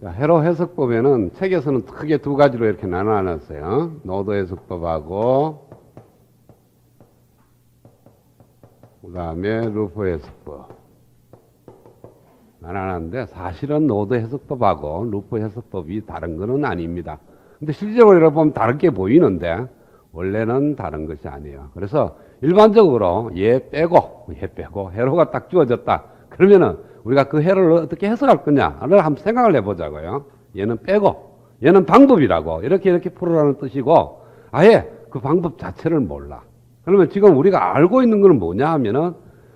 자, 회로 해석법에는 책에서는 크게 두 가지로 이렇게 나눠놨어요. 노드 해석법하고 그 다음에 루프 해석법 나눠놨는데 사실은 노드 해석법하고 루프 해석법이 다른 거는 아닙니다. 근데 실제로 여러분 보면 다르게 보이는데 원래는 다른 것이 아니에요. 그래서 일반적으로 얘 빼고 회로가 딱 주어졌다. 그러면은 우리가 그 회로를 어떻게 해석할 거냐를 한번 생각을 해보자고요. 얘는 빼고 얘는 방법이라고 이렇게 풀으라는 뜻이고 아예 그 방법 자체를 몰라. 그러면 지금 우리가 알고 있는 건 뭐냐 하면은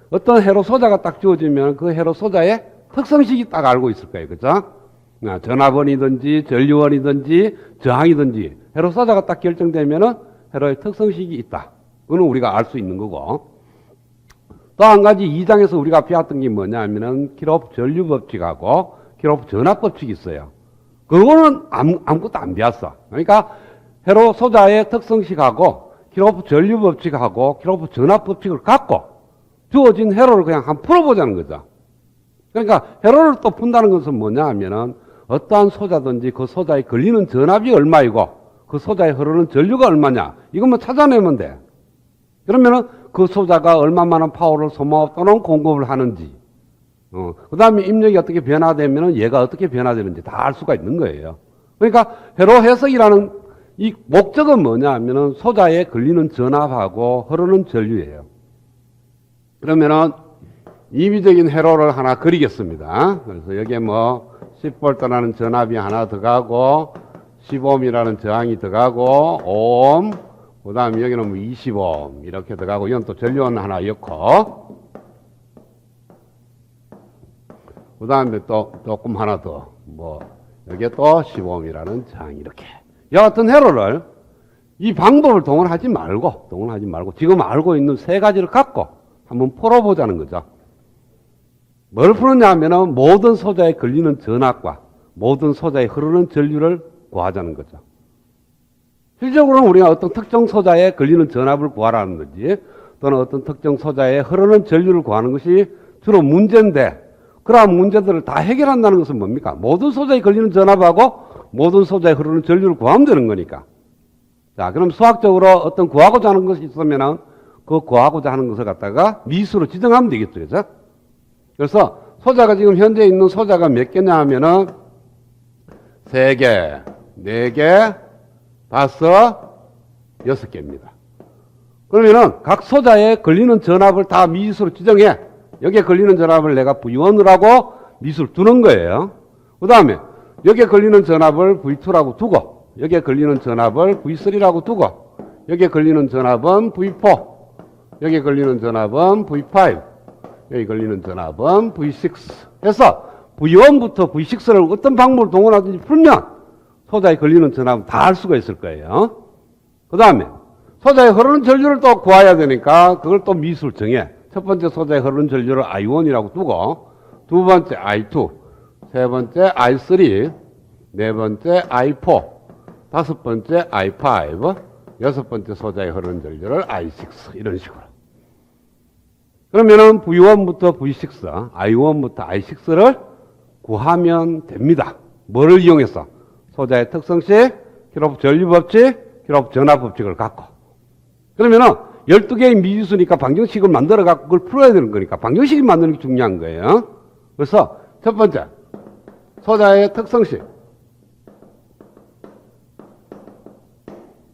어떤 회로 소자가 딱 주어지면 그 회로 소자의 특성식이 딱 알고 있을 거예요. 그죠? 전압원이든지 전류원이든지 저항이든지 회로 소자가 딱 결정되면은 회로의 특성식이 있다. 그거는 우리가 알 수 있는 거고. 또 한 가지 2장에서 우리가 배웠던 게 뭐냐 하면은 키로프 전류 법칙하고 키로프 전압 법칙이 있어요. 그거는 아무것도 안 배웠어. 그러니까 회로 소자의 특성식하고 키로프 전류 법칙하고 키로프 전압 법칙을 갖고 주어진 회로를 그냥 한번 풀어보자는 거죠. 그러니까 회로를 또 푼다는 것은 뭐냐 하면은 어떠한 소자든지 그 소자에 걸리는 전압이 얼마이고 그 소자에 흐르는 전류가 얼마냐 이것만 찾아내면 돼. 그러면은 그 소자가 얼마만한 파워를 소모하고 또는 공급을 하는지 그 다음에 입력이 어떻게 변화되면은 얘가 어떻게 변화되는지 다 알 수가 있는 거예요. 그러니까 회로 해석이라는 이 목적은 뭐냐 하면은 소자에 걸리는 전압하고 흐르는 전류예요. 그러면은 임의적인 회로를 하나 그리겠습니다. 그래서 여기에 뭐 10V라는 전압이 하나 들어가고 10ohm이라는 저항이 들어가고 5ohm 그 다음에 여기는 뭐 20ohm 이렇게 들어가고 이건 또 전류원 하나 넣고 그 다음에 또 조금 하나 더 뭐 여기에 또 15ohm이라는 저항이 이렇게 여하튼 회로를 이 방법을 동원하지 말고 지금 알고 있는 세 가지를 갖고 한번 풀어보자는 거죠. 뭘 푸느냐 하면은 모든 소자에 걸리는 전압과 모든 소자에 흐르는 전류를 구하자는 거죠. 실적으로는 우리가 어떤 특정 소자에 걸리는 전압을 구하라는 거지 또는 어떤 특정 소자에 흐르는 전류를 구하는 것이 주로 문제인데 그러한 문제들을 다 해결한다는 것은 뭡니까? 모든 소자에 걸리는 전압하고 모든 소자에 흐르는 전류를 구하면 되는 거니까. 자, 그럼 수학적으로 어떤 구하고자 하는 것이 있으면은 그 구하고자 하는 것을 갖다가 미수로 지정하면 되겠죠. 그죠? 그래서 소자가 지금 현재 있는 소자가 몇 개냐 하면은 3개, 4개, 5, 6개입니다. 그러면은 각 소자에 걸리는 전압을 다 미수로 지정해. 여기에 걸리는 전압을 내가 V1을 하고 미수를 두는 거예요. 그 다음에 여기에 걸리는 전압을 V2라고 두고 여기에 걸리는 전압을 V3라고 두고 여기에 걸리는 전압은 V4 여기에 걸리는 전압은 V5 여기 걸리는 전압은 V6 해서 V1부터 V6를 어떤 방법을 동원하든지 풀면 소자에 걸리는 전압은 다 알 수가 있을 거예요. 그 다음에 소자에 흐르는 전류를 또 구해야 되니까 그걸 또 미수를 정해. 첫 번째 소자에 흐르는 전류를 I1이라고 두고 두 번째 I2 세 번째 I3 네 번째 I4 다섯 번째 I5 여섯 번째 소자에 흐르는 전류를 I6 이런 식으로. 그러면은 V1부터 V6 I1부터 I6를 구하면 됩니다. 뭐를 이용해서? 소자의 특성식, 키로프 전류법칙, 키로프 전압법칙을 갖고. 그러면은 12개의 미지수니까 방정식을 만들어 갖고 그걸 풀어야 되는 거니까 방정식이 만드는 게 중요한 거예요. 그래서 첫 번째, 소자의 특성식.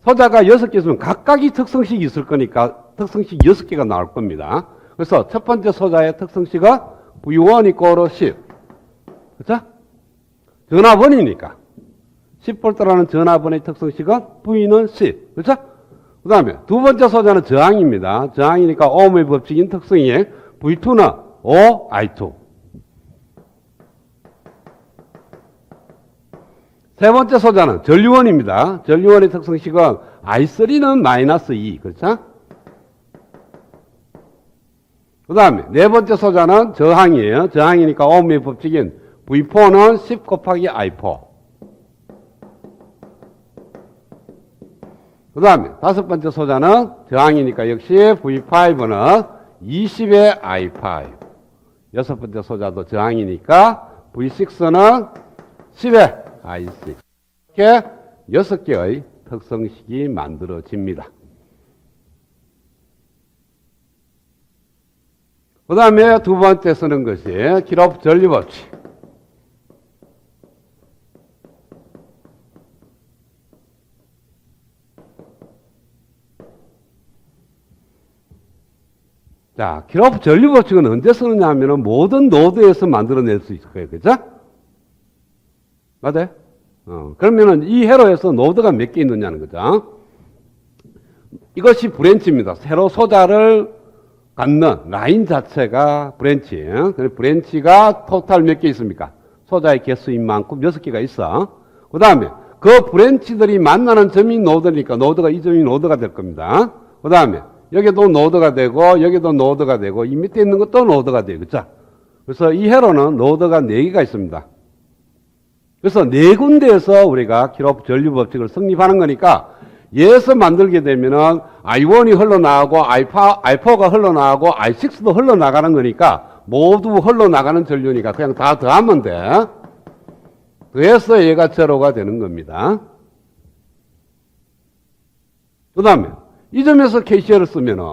소자가 6개 있으면 각각이 특성식이 있을 거니까 특성식 6개가 나올 겁니다. 그래서 첫 번째 소자의 특성식은 V1 이꼬르 10. 그렇죠? 전압원이니까. 10V라는 전압원의 특성식은 V는 10. 그렇죠? 그 다음에 두 번째 소자는 저항입니다. 저항이니까 ohm의 법칙인 특성이 V2는 O, I2. 세 번째 소자는 전류원입니다. 전류원의 특성식은 I3는 마이너스 2. 그렇죠? 그 다음에 네 번째 소자는 저항이에요. 저항이니까 ohm의 법칙인 V4는 10 곱하기 I4. 그 다음에 다섯 번째 소자는 저항이니까 역시 V5는 20의 I5. 여섯 번째 소자도 저항이니까 V6는 10에 I6. 이렇게 6개의 특성식이 만들어집니다. 그 다음에 두 번째 쓰는 것이 키로프 전류법칙. 자, 키로프 전류법칙은 언제 쓰느냐 하면 모든 노드에서 만들어낼 수 있을 거예요. 그죠? 맞아요? 그러면은 이 회로에서 노드가 몇 개 있느냐는 거죠. 이것이 브랜치입니다. 세로 소자를 갖는 라인 자체가 브랜치. 브랜치가 토탈 몇 개 있습니까? 소자의 개수인 만큼 6개가 있어. 그 다음에 그 브랜치들이 만나는 점이 노드니까 노드가 이 점이 노드가 될 겁니다. 그 다음에 여기도 노드가 되고 여기도 노드가 되고 이 밑에 있는 것도 노드가 돼요. 그렇죠? 그래서 이 회로는 노드가 4개가 있습니다. 그래서 4군데에서 우리가 키로프 전류법칙을 성립하는 거니까 얘에서 만들게 되면은 I1이 흘러나가고 I4가 흘러나가고 I6도 흘러나가는 거니까 모두 흘러나가는 전류니까 그냥 다 더하면 돼. 더해서 얘가 제로가 되는 겁니다. 그 다음에 이 점에서 KCL을 쓰면은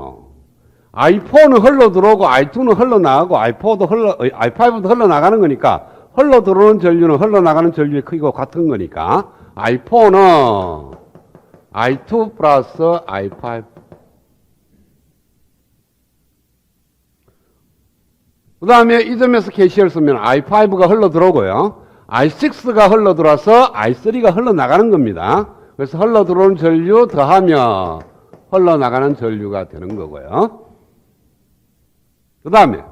I4는 흘러 들어오고 I2는 흘러나가고 I5도 흘러나가는 거니까 흘러 들어오는 전류는 흘러나가는 전류의 크기가 같은 거니까 I4는 I2 플러스 I5. 그 다음에 이 점에서 KCL 쓰면 I5가 흘러 들어오고요. I6가 흘러 들어와서 I3가 흘러나가는 겁니다. 그래서 흘러 들어오는 전류 더하면 흘러나가는 전류가 되는 거고요. 그 다음에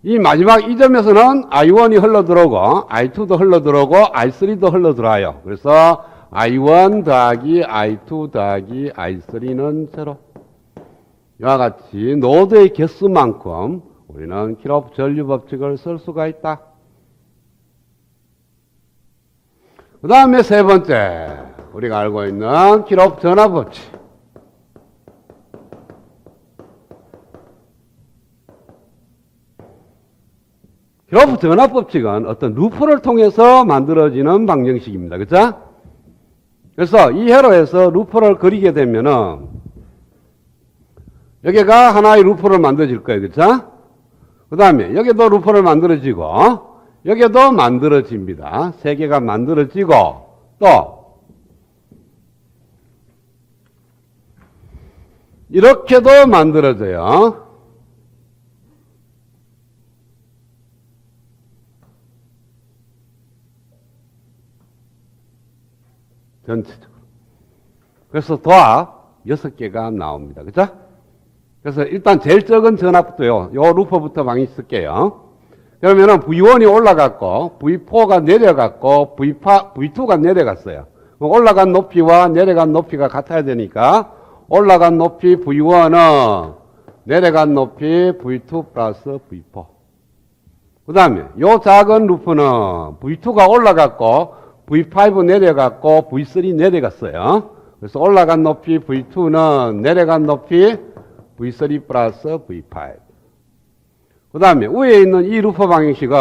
이 마지막 이 점에서는 I1이 흘러 들어오고 I2도 흘러 들어오고 I3도 흘러 들어와요. 그래서 I1 더하기 I2 더하기 I3는 제로. 이와 같이 노드의 개수만큼 우리는 키로프 전류법칙을 쓸 수가 있다. 그 다음에 세 번째 우리가 알고 있는 키로프 전압법칙. 키로프 전압법칙은 어떤 루프를 통해서 만들어지는 방정식입니다. 그렇죠? 그래서 이 회로에서 루프를 그리게 되면은 여기가 하나의 루프를 만들어질 거예요. 그렇죠? 그 다음에 여기도 루프를 만들어지고 여기도 만들어집니다. 3개가 만들어지고 또 이렇게도 만들어져요. 전체적으로. 그래서 도합 6개가 나옵니다. 그죠? 그래서 일단 제일 적은 전압부터요. 요 루퍼부터 많이 쓸게요. 그러면은 V1이 올라갔고 V4가 내려갔고 V2가 내려갔어요. 올라간 높이와 내려간 높이가 같아야 되니까 올라간 높이 V1은 내려간 높이 V2 플러스 V4. 그 다음에 요 작은 루프는 V2가 올라갔고 V5 내려갔고 V3 내려갔어요. 그래서 올라간 높이 V2는 내려간 높이 V3 플러스 V5. 그 다음에 위에 있는 이 루프 방정식은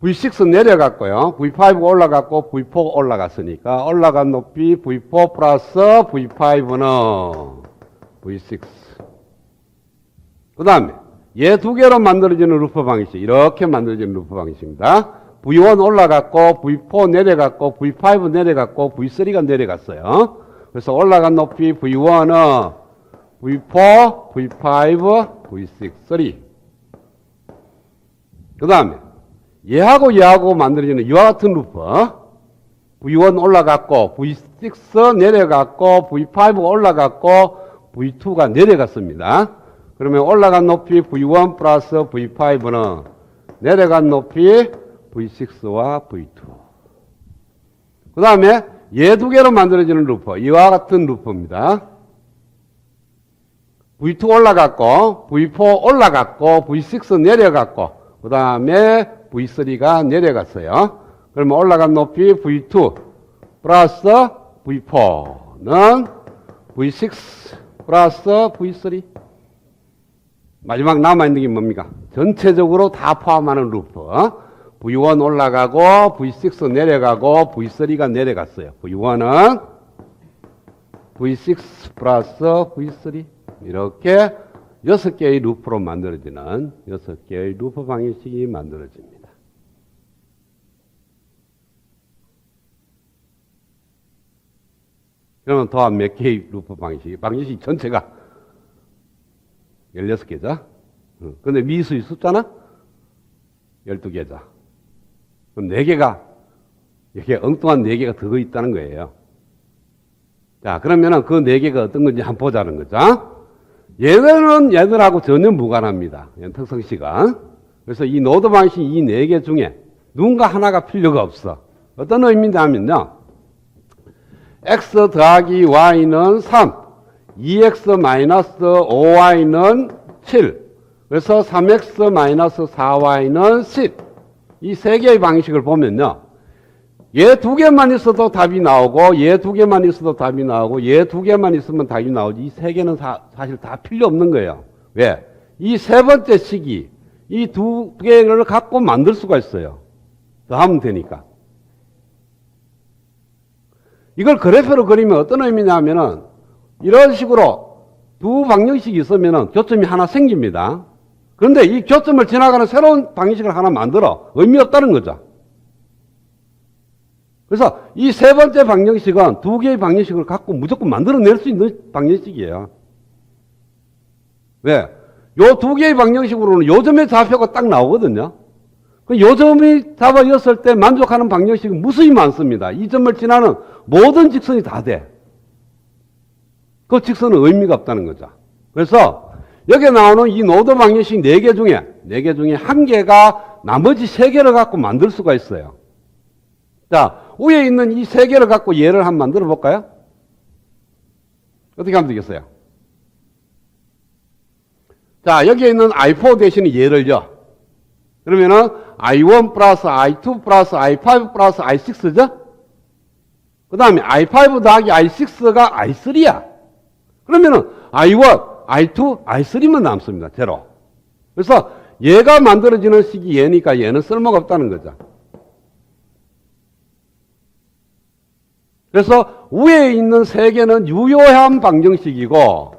V6 내려갔고요. V5 올라갔고 V4 올라갔으니까 올라간 높이 V4 플러스 V5는 V6. 그 다음에 얘 두 개로 만들어지는 루프 방정식. 이렇게 만들어지는 루프 방정식입니다. V1 올라갔고 V4 내려갔고 V5 내려갔고 V3가 내려갔어요. 그래서 올라간 높이 V1은 V4, V5, V6, 3. 그 다음에 얘하고 만들어지는 이와 같은 루프. V1 올라갔고 V6 내려갔고 V5 올라갔고 V2가 내려갔습니다. 그러면 올라간 높이 V1 플러스 V5는 내려간 높이 V6와 V2. 그 다음에 얘 두 개로 만들어지는 루프. 이와 같은 루프입니다. V2 올라갔고 V4 올라갔고 V6 내려갔고 그 다음에 V3가 내려갔어요. 그러면 올라간 높이 V2 플러스 V4는 V6 플러스 V3. 마지막 남아있는 게 뭡니까? 전체적으로 다 포함하는 루프. V1 올라가고 V6 내려가고 V3가 내려갔어요. V1은 V6 플러스 V3 이렇게 6개의 루프로 만들어지는 6개의 루프 방정식이 만들어집니다. 그러면 더한 몇 개의 루프 방정식 전체가 16개죠. 근데 미수의 숫자는 12개죠. 그럼 4개가, 이렇게 엉뚱한 4개가 더 있다는 거예요. 자, 그러면은 그 4개가 어떤 건지 한번 보자는 거죠. 얘들은 얘들하고 전혀 무관합니다. 특성식은. 그래서 이 노드 방식 이 4개 중에 누군가 하나가 필요가 없어. 어떤 의미냐면요. x 더하기 y는 3, 2x 마이너스 5y는 7. 그래서 3x 마이너스 4y는 10. 이 3개의 방식을 보면요. 얘 2개만 있어도 답이 나오고, 얘 2개만 있어도 답이 나오고, 얘 2개만 있으면 답이 나오지. 이 3개는 사실 다 필요 없는 거예요. 왜? 이 세 번째 식이 이 2개를 갖고 만들 수가 있어요. 더 하면 되니까. 이걸 그래프로 그리면 어떤 의미냐면은, 이런 식으로 두 방정식이 있으면은 교점이 하나 생깁니다. 그런데 이 교점을 지나가는 새로운 방정식을 하나 만들어. 의미 없다는 거죠. 그래서 이 세 번째 방정식은 2개의 방정식을 갖고 무조건 만들어낼 수 있는 방정식이에요. 왜? 요 2개의 방정식으로는 요점의 좌표가 딱 나오거든요. 그 요점이 잡아졌을 때 만족하는 방정식은 무수히 많습니다. 이 점을 지나는 모든 직선이 다 돼. 그 직선은 의미가 없다는 거죠. 그래서 여기에 나오는 이 노드 방정식 4개 중에 1개가 나머지 3개를 갖고 만들 수가 있어요. 자, 위에 있는 이 3개를 갖고 얘를 한번 만들어 볼까요? 어떻게 하면 되겠어요? 자, 여기에 있는 I4 대신에 얘를요. 그러면은 I1 플러스 I2 플러스 I5 플러스 I6죠? 그 다음에 I5 더하기 I6가 I3야. 그러면은 I1, I2, I3만 남습니다. 제로. 그래서 얘가 만들어지는 식이 얘니까 얘는 쓸모가 없다는 거죠. 그래서 위에 있는 3개는 유효한 방정식이고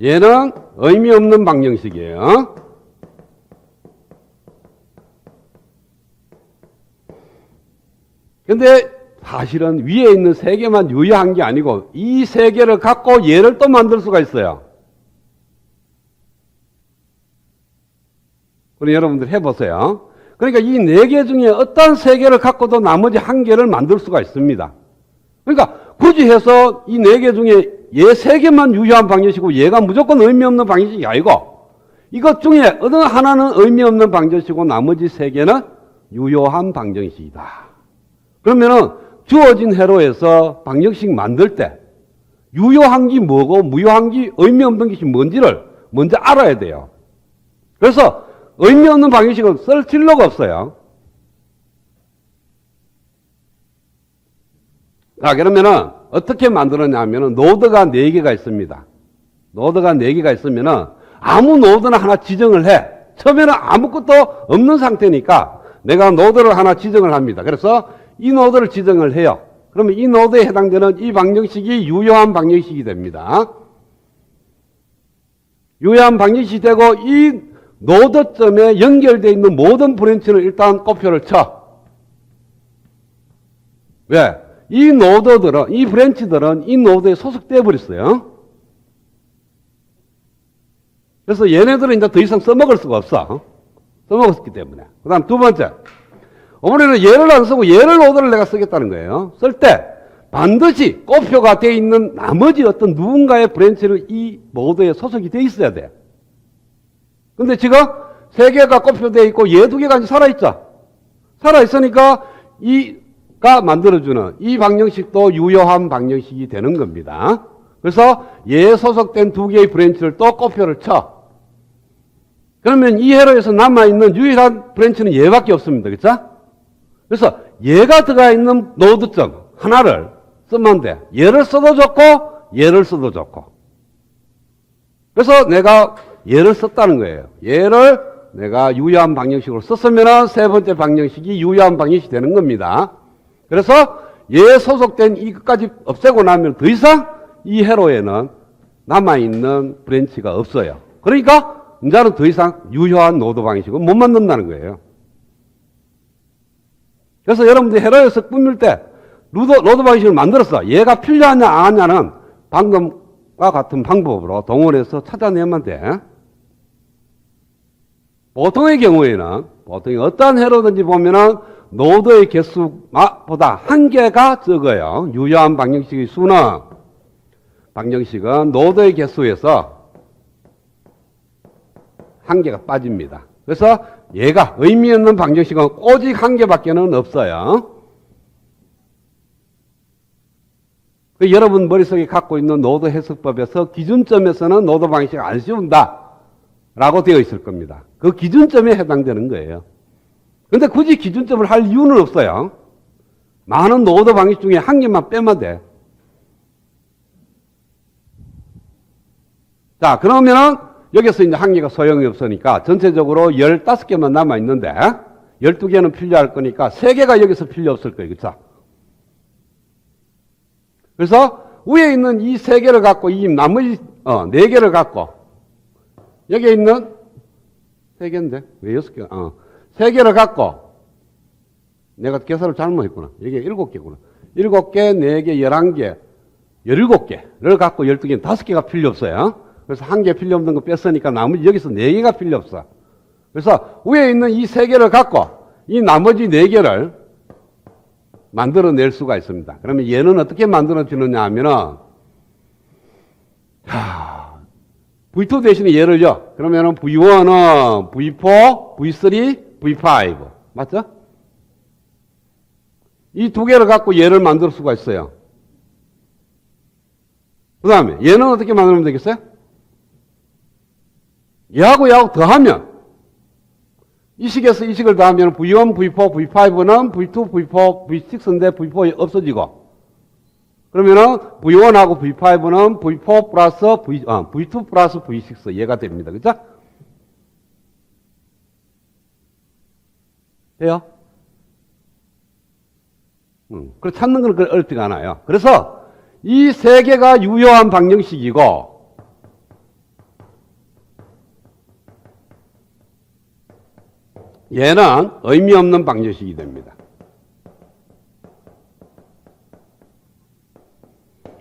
얘는 의미 없는 방정식이에요. 근데 사실은 위에 있는 3개만 유효한 게 아니고 이 3개를 갖고 얘를 또 만들 수가 있어요. 그럼 여러분들 해보세요. 그러니까 이 4개 중에 어떤 3개를 갖고도 나머지 1개를 만들 수가 있습니다. 그러니까 굳이 해서 이 4개 중에 얘 3개만 유효한 방정식이고 얘가 무조건 의미 없는 방정식이 아니고 이것 중에 어느 하나는 의미 없는 방정식이고 나머지 3개는 유효한 방정식이다. 그러면은 주어진 회로에서 방정식 만들 때 유효한 게 뭐고 무효한 게 의미 없는 것이 뭔지를 먼저 알아야 돼요. 그래서 의미 없는 방정식은 쓸 필요가 없어요. 자, 그러면은 어떻게 만들었냐면은 노드가 4개가 있습니다. 노드가 4개가 있으면은 아무 노드나 하나 지정을 해. 처음에는 아무것도 없는 상태니까 내가 노드를 하나 지정을 합니다. 그래서 이 노드를 지정을 해요. 그러면 이 노드에 해당되는 이 방정식이 유효한 방정식이 됩니다. 유효한 방정식이 되고 이 노드점에 연결되어 있는 모든 브랜치는 일단 곱표를 쳐. 왜? 이 노드들은, 이 브랜치들은 이 노드에 소속되어 버렸어요. 그래서 얘네들은 이제 더 이상 써먹을 수가 없어. 써먹었기 때문에. 그 다음 두 번째. 어머니는 얘를 안 쓰고 얘를 노드를 내가 쓰겠다는 거예요. 쓸 때 반드시 곱표가 되어 있는 나머지 어떤 누군가의 브랜치는 이 노드에 소속이 되어 있어야 돼. 근데 지금 3개가 곱표되어 있고 얘 2개가 이제 살아있죠. 살아있으니까 이가 만들어주는 이 방정식도 유효한 방정식이 되는 겁니다. 그래서 얘에 소속된 2개의 브랜치를 또 곱표를 쳐. 그러면 이 회로에서 남아있는 유일한 브랜치는 얘밖에 없습니다. 그렇죠? 그래서 얘가 들어가 있는 노드점 하나를 쓰면 돼. 얘를 써도 좋고 얘를 써도 좋고. 그래서 내가 얘를 썼다는 거예요. 얘를 내가 유효한 방정식으로 썼으면 세 번째 방정식이 유효한 방정식이 되는 겁니다. 그래서 얘 소속된 이것까지 없애고 나면 더 이상 이 회로에는 남아있는 브랜치가 없어요. 그러니까 이제는 더 이상 유효한 노드 방정식은 못 만든다는 거예요. 그래서 여러분들이 회로에서 꾸밀 때 노드 방정식을 만들었어. 얘가 필요하냐 안 하냐는 방금과 같은 방법으로 동원해서 찾아내면 돼. 보통의 경우에는 어떠한 회로든지 보면은 노드의 개수보다 한 개가 적어요. 유효한 방정식의 수는 방정식은 노드의 개수에서 한 개가 빠집니다. 그래서 얘가 의미 없는 방정식은 오직 한 개밖에는 없어요. 여러분 머릿속에 갖고 있는 노드 해석법에서 기준점에서는 노드 방정식을 안 씌운다 라고 되어 있을 겁니다. 그 기준점에 해당되는 거예요. 근데 굳이 기준점을 할 이유는 없어요. 많은 노드 방정식 중에 한 개만 빼면 돼. 자, 그러면은 여기서 이제 한 개가 소용이 없으니까 전체적으로 15개만 남아있는데 12개는 필요할 거니까 3개가 여기서 필요 없을 거예요. 그쵸? 그래서 위에 있는 이 3개를 갖고 이 나머지 4개를 갖고 여기에 있는 3개인데 왜 6개? 3개를 갖고 내가 계산을 잘못했구나. 이게 7개구나. 7개, 4개, 11개, 17개를 갖고 12개는 5개가 필요 없어요. 그래서 한 개 필요 없는 거 뺐으니까 나머지 여기서 4개가 필요 없어. 그래서 위에 있는 이 3개를 갖고 이 나머지 4개를 만들어낼 수가 있습니다. 그러면 얘는 어떻게 만들어지느냐 하면은 V2 대신에 얘를요. 그러면은 V1은 V4, V3, V5 맞죠? 이 두 개를 갖고 얘를 만들 수가 있어요. 그 다음에 얘는 어떻게 만들면 되겠어요? 얘하고 더하면 이 식에서 이 식을 더하면 V1, V4, V5는 V2, V4, V6인데 V4이 없어지고 그러면은 V1하고 V5는 V4 플러스 V2 플러스 V6 얘가 됩니다. 그죠? 돼요? 그걸 찾는 건 어렵지가 않아요. 그래서 이 3개가 유효한 방정식이고 얘는 의미 없는 방정식이 됩니다.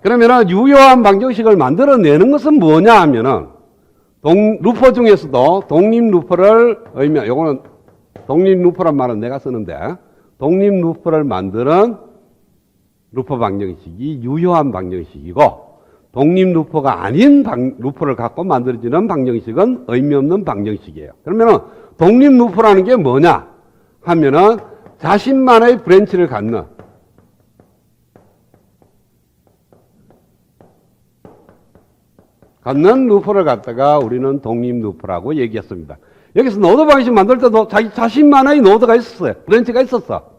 그러면은 유효한 방정식을 만들어내는 것은 뭐냐 하면은 루퍼 중에서도 독립 루퍼를 요거는 독립 루퍼란 말은 내가 쓰는데 독립 루퍼를 만드는 루퍼 방정식이 유효한 방정식이고 독립 루퍼가 아닌 루퍼를 갖고 만들어지는 방정식은 의미 없는 방정식이에요. 그러면은 독립 루퍼라는 게 뭐냐 하면은 자신만의 브랜치를 갖는 루퍼를 갖다가 우리는 독립 루퍼라고 얘기했습니다. 여기서 노드 방정식 만들 때도 자신만의 노드가 있었어요. 브랜치가 있었어.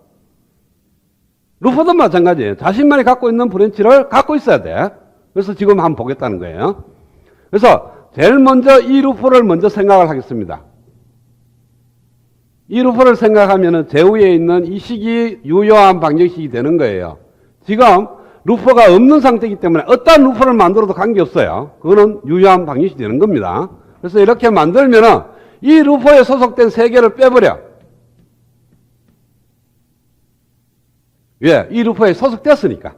루퍼도 마찬가지예요. 자신만이 갖고 있는 브랜치를 갖고 있어야 돼. 그래서 지금 한번 보겠다는 거예요. 그래서 제일 먼저 이 루퍼를 먼저 생각을 하겠습니다. 이 루퍼를 생각하면은 제 위에 있는 이 식이 유효한 방정식이 되는 거예요. 지금 루퍼가 없는 상태이기 때문에 어떤 루퍼를 만들어도 관계없어요. 그거는 유효한 방정식이 되는 겁니다. 그래서 이렇게 만들면은 이 루퍼에 소속된 3개를 빼버려. 왜? 이 루퍼에 소속됐으니까.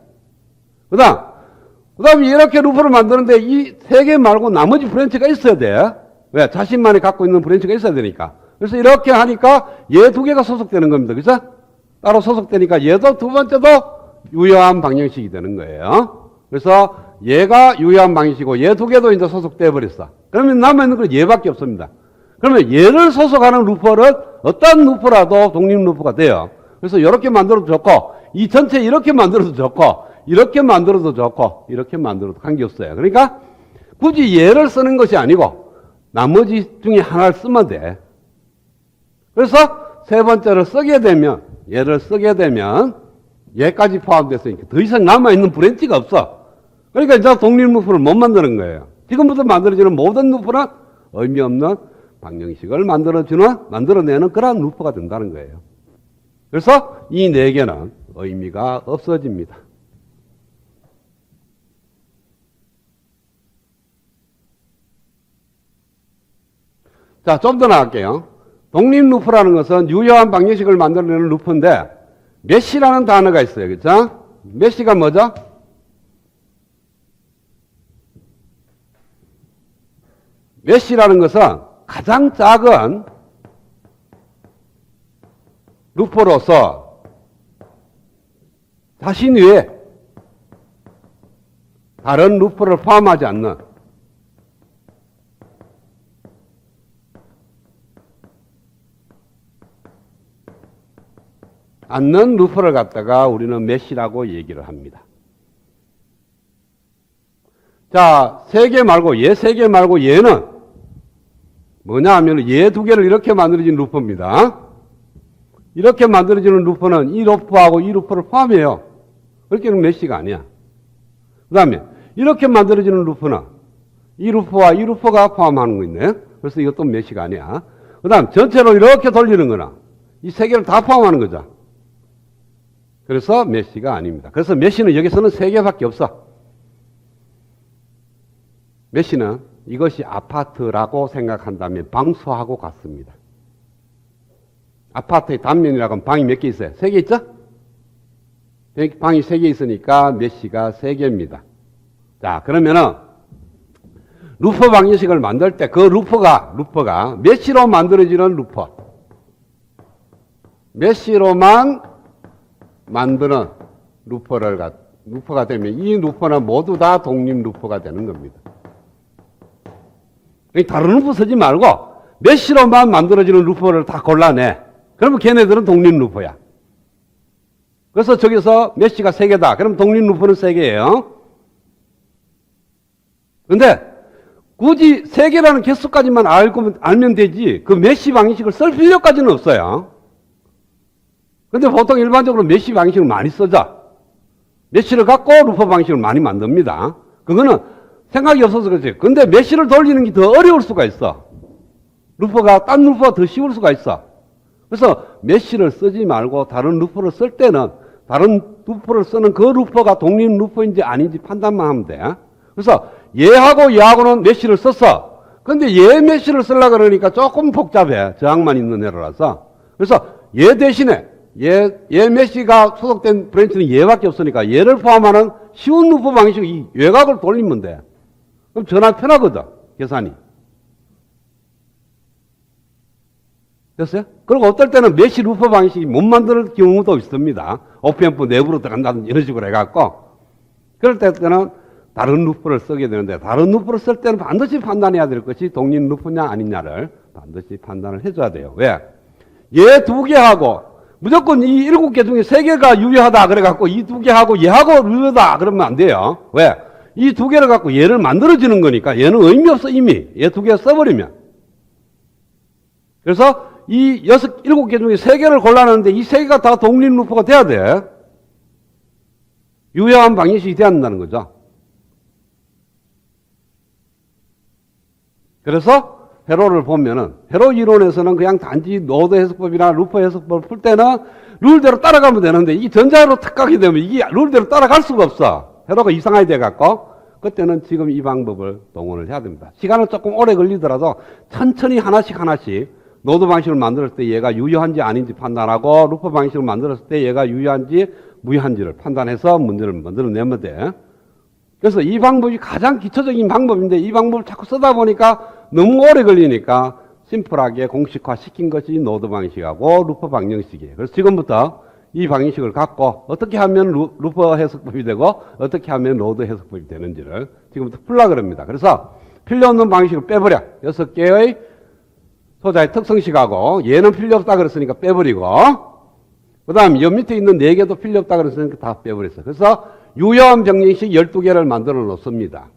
그 다음에 이렇게 루퍼를 만드는데 이 3개 말고 나머지 브랜치가 있어야 돼. 왜? 자신만이 갖고 있는 브랜치가 있어야 되니까. 그래서 이렇게 하니까 얘 2개가 소속되는 겁니다. 그죠? 따로 소속되니까 얘도 두 번째도 유효한 방정식이 되는 거예요. 그래서 얘가 유효한 방정식이고 얘 2개도 이제 소속돼 버렸어. 그러면 남아있는 건 얘밖에 없습니다. 그러면 얘를 소속하는 루퍼는 어떤 루퍼라도 독립 루퍼가 돼요. 그래서 이렇게 만들어도 좋고 이 전체 이렇게 만들어도 좋고 이렇게 만들어도 좋고 이렇게 만들어도 관계없어요. 그러니까 굳이 얘를 쓰는 것이 아니고 나머지 중에 하나를 쓰면 돼. 그래서 세 번째를 쓰게 되면 얘를 쓰게 되면 얘까지 포함됐으니까 더 이상 남아있는 브랜치가 없어. 그러니까 이제 독립 루프를 못 만드는 거예요. 지금부터 만들어지는 모든 루프는 의미 없는 방정식을 만들어내는 그러한 루프가 된다는 거예요. 그래서 이 네 개는 의미가 없어집니다. 자, 좀 더 나갈게요. 독립 루프라는 것은 유효한 방정식을 만들어내는 루프인데 메시라는 단어가 있어요. 그렇죠? 메시가 뭐죠? 메시라는 것은 가장 작은 루프로서 자신 위에 다른 루프를 포함하지 않는 루프를 갖다가 우리는 메시라고 얘기를 합니다. 자, 세 개 말고 얘는 뭐냐 하면 얘 두 개를 이렇게 만들어진 루프입니다. 이렇게 만들어지는 루프는 이 루프하고 이 루프를 포함해요. 그렇게는 메시가 아니야. 그 다음에 이렇게 만들어지는 루프는 이 루프와 이 루프가 포함하는 거 있네. 그래서 이것도 메시가 아니야. 그 다음 전체로 이렇게 돌리는 거나 이 세 개를 다 포함하는 거죠. 그래서 메시가 아닙니다. 그래서 메시는 여기서는 세 개밖에 없어. 메시는 이것이 아파트라고 생각한다면 방수하고 같습니다. 아파트의 단면이라고 하면 방이 몇 개 있어요? 세 개 있죠? 방이 세 개 있으니까 메시가 세 개입니다. 자, 그러면은 루프 방정식을 만들 때 그 루프가 메시로 만들어지는 메시로만 만드는 루프가 되면 이 루프는 모두 다 독립 루프가 되는 겁니다. 다른 루프 쓰지 말고 메시로만 만들어지는 루프를 다 골라내. 그러면 걔네들은 독립 루프야. 그래서 저기서 메시가 세 개다. 그럼 독립 루프는 세 개예요. 근데 굳이 세 개라는 개수까지만 알면 되지 그 메시 방정식을 쓸 필요까지는 없어요. 근데 보통 일반적으로 메시 방식을 많이 쓰죠. 메시를 갖고 루프 방식을 많이 만듭니다. 그거는 생각이 없어서 그렇지. 근데 메시를 돌리는 게 더 어려울 수가 있어. 딴 루프가 더 쉬울 수가 있어. 그래서 메시를 쓰지 말고 다른 루프를 쓸 때는 다른 루프를 쓰는 그 루프가 독립 루프인지 아닌지 판단만 하면 돼. 그래서 얘하고는 메시를 썼어. 근데 얘 메시를 쓰려고 그러니까 조금 복잡해. 저항만 있는 애라서. 그래서 얘 대신에 얘 메시가 소속된 브랜치는 얘밖에 없으니까 얘를 포함하는 쉬운 루프 방식 이 외곽을 돌리면 돼. 그럼 전화 편하거든. 계산이. 됐어요? 그리고 어떨 때는 메시 루프 방식이 못 만들 경우도 있습니다. 오펜프 내부로 들어간다든지 이런 식으로 해갖고. 그럴 때는 다른 루프를 쓰게 되는데 다른 루프를 쓸 때는 반드시 판단해야 될 것이 독립 루프냐 아니냐를 반드시 판단을 해줘야 돼요. 왜? 얘 두 개하고 무조건 이 7개 중에 3개가 유효하다 그래갖고 이 두 개하고 얘하고 유효하다 그러면 안 돼요. 왜? 이 두 개를 갖고 얘를 만들어주는 거니까 얘는 의미 없어 이미. 얘 두 개 써버리면. 그래서 이 7개 중에 3개를 골라놨는데 이 3개가 다 독립 루프가 돼야 돼. 유효한 방정식이 돼야 한다는 거죠. 그래서 회로를 보면은 회로 이론에서는 그냥 단지 노드 해석법이나 루프 해석법을 풀 때는 룰대로 따라가면 되는데 이 전자로 탁 가게 되면 이게 룰대로 따라갈 수가 없어. 회로가 이상하게 돼갖고 그때는 지금 이 방법을 동원을 해야 됩니다. 시간은 조금 오래 걸리더라도 천천히 하나씩 노드 방식을 만들었을 때 얘가 유효한지 아닌지 판단하고 루프 방식을 만들었을 때 얘가 유효한지 무효한지를 판단해서 문제를 만들어내면 돼. 그래서 이 방법이 가장 기초적인 방법인데 이 방법을 자꾸 쓰다 보니까 너무 오래 걸리니까 심플하게 공식화 시킨 것이 노드 방식하고 루프 방정식이에요. 그래서 지금부터 이 방정식을 갖고 어떻게 하면 루프 해석법이 되고 어떻게 하면 노드 해석법이 되는지를 지금부터 풀려고 합니다. 그래서 필요 없는 방식을 빼버려. 6개의 소자의 특성식하고 얘는 필요 없다 그랬으니까 빼버리고 그 다음 여 밑에 있는 4개도 필요 없다 그랬으니까 다 빼버렸어. 그래서 유효한 방정식 12개를 만들어 놓습니다.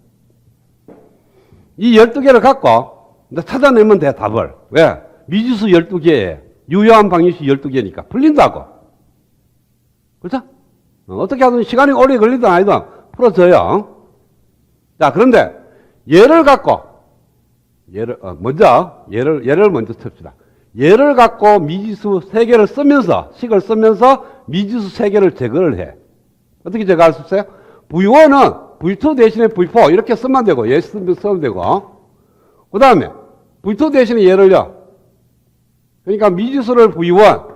이 12개를 갖고 찾아내면 돼, 답을. 왜? 미지수 12개에 유효한 방정식 12개니까 풀린다고. 그렇죠? 어떻게 하든 시간이 오래 걸리든 아니든 풀어져요. 자, 그런데 얘를 갖고 예를 먼저 칩시다. 예를 갖고 미지수 3개를 쓰면서, 식을 쓰면서 미지수 3개를 제거를 해. 어떻게 제거할 수 있어요? V1은 V2 대신에 V4 이렇게 쓰면 되고, 예 쓰면 되고, 그 다음에 V2 대신에 예를요. 그러니까 미지수를 V1,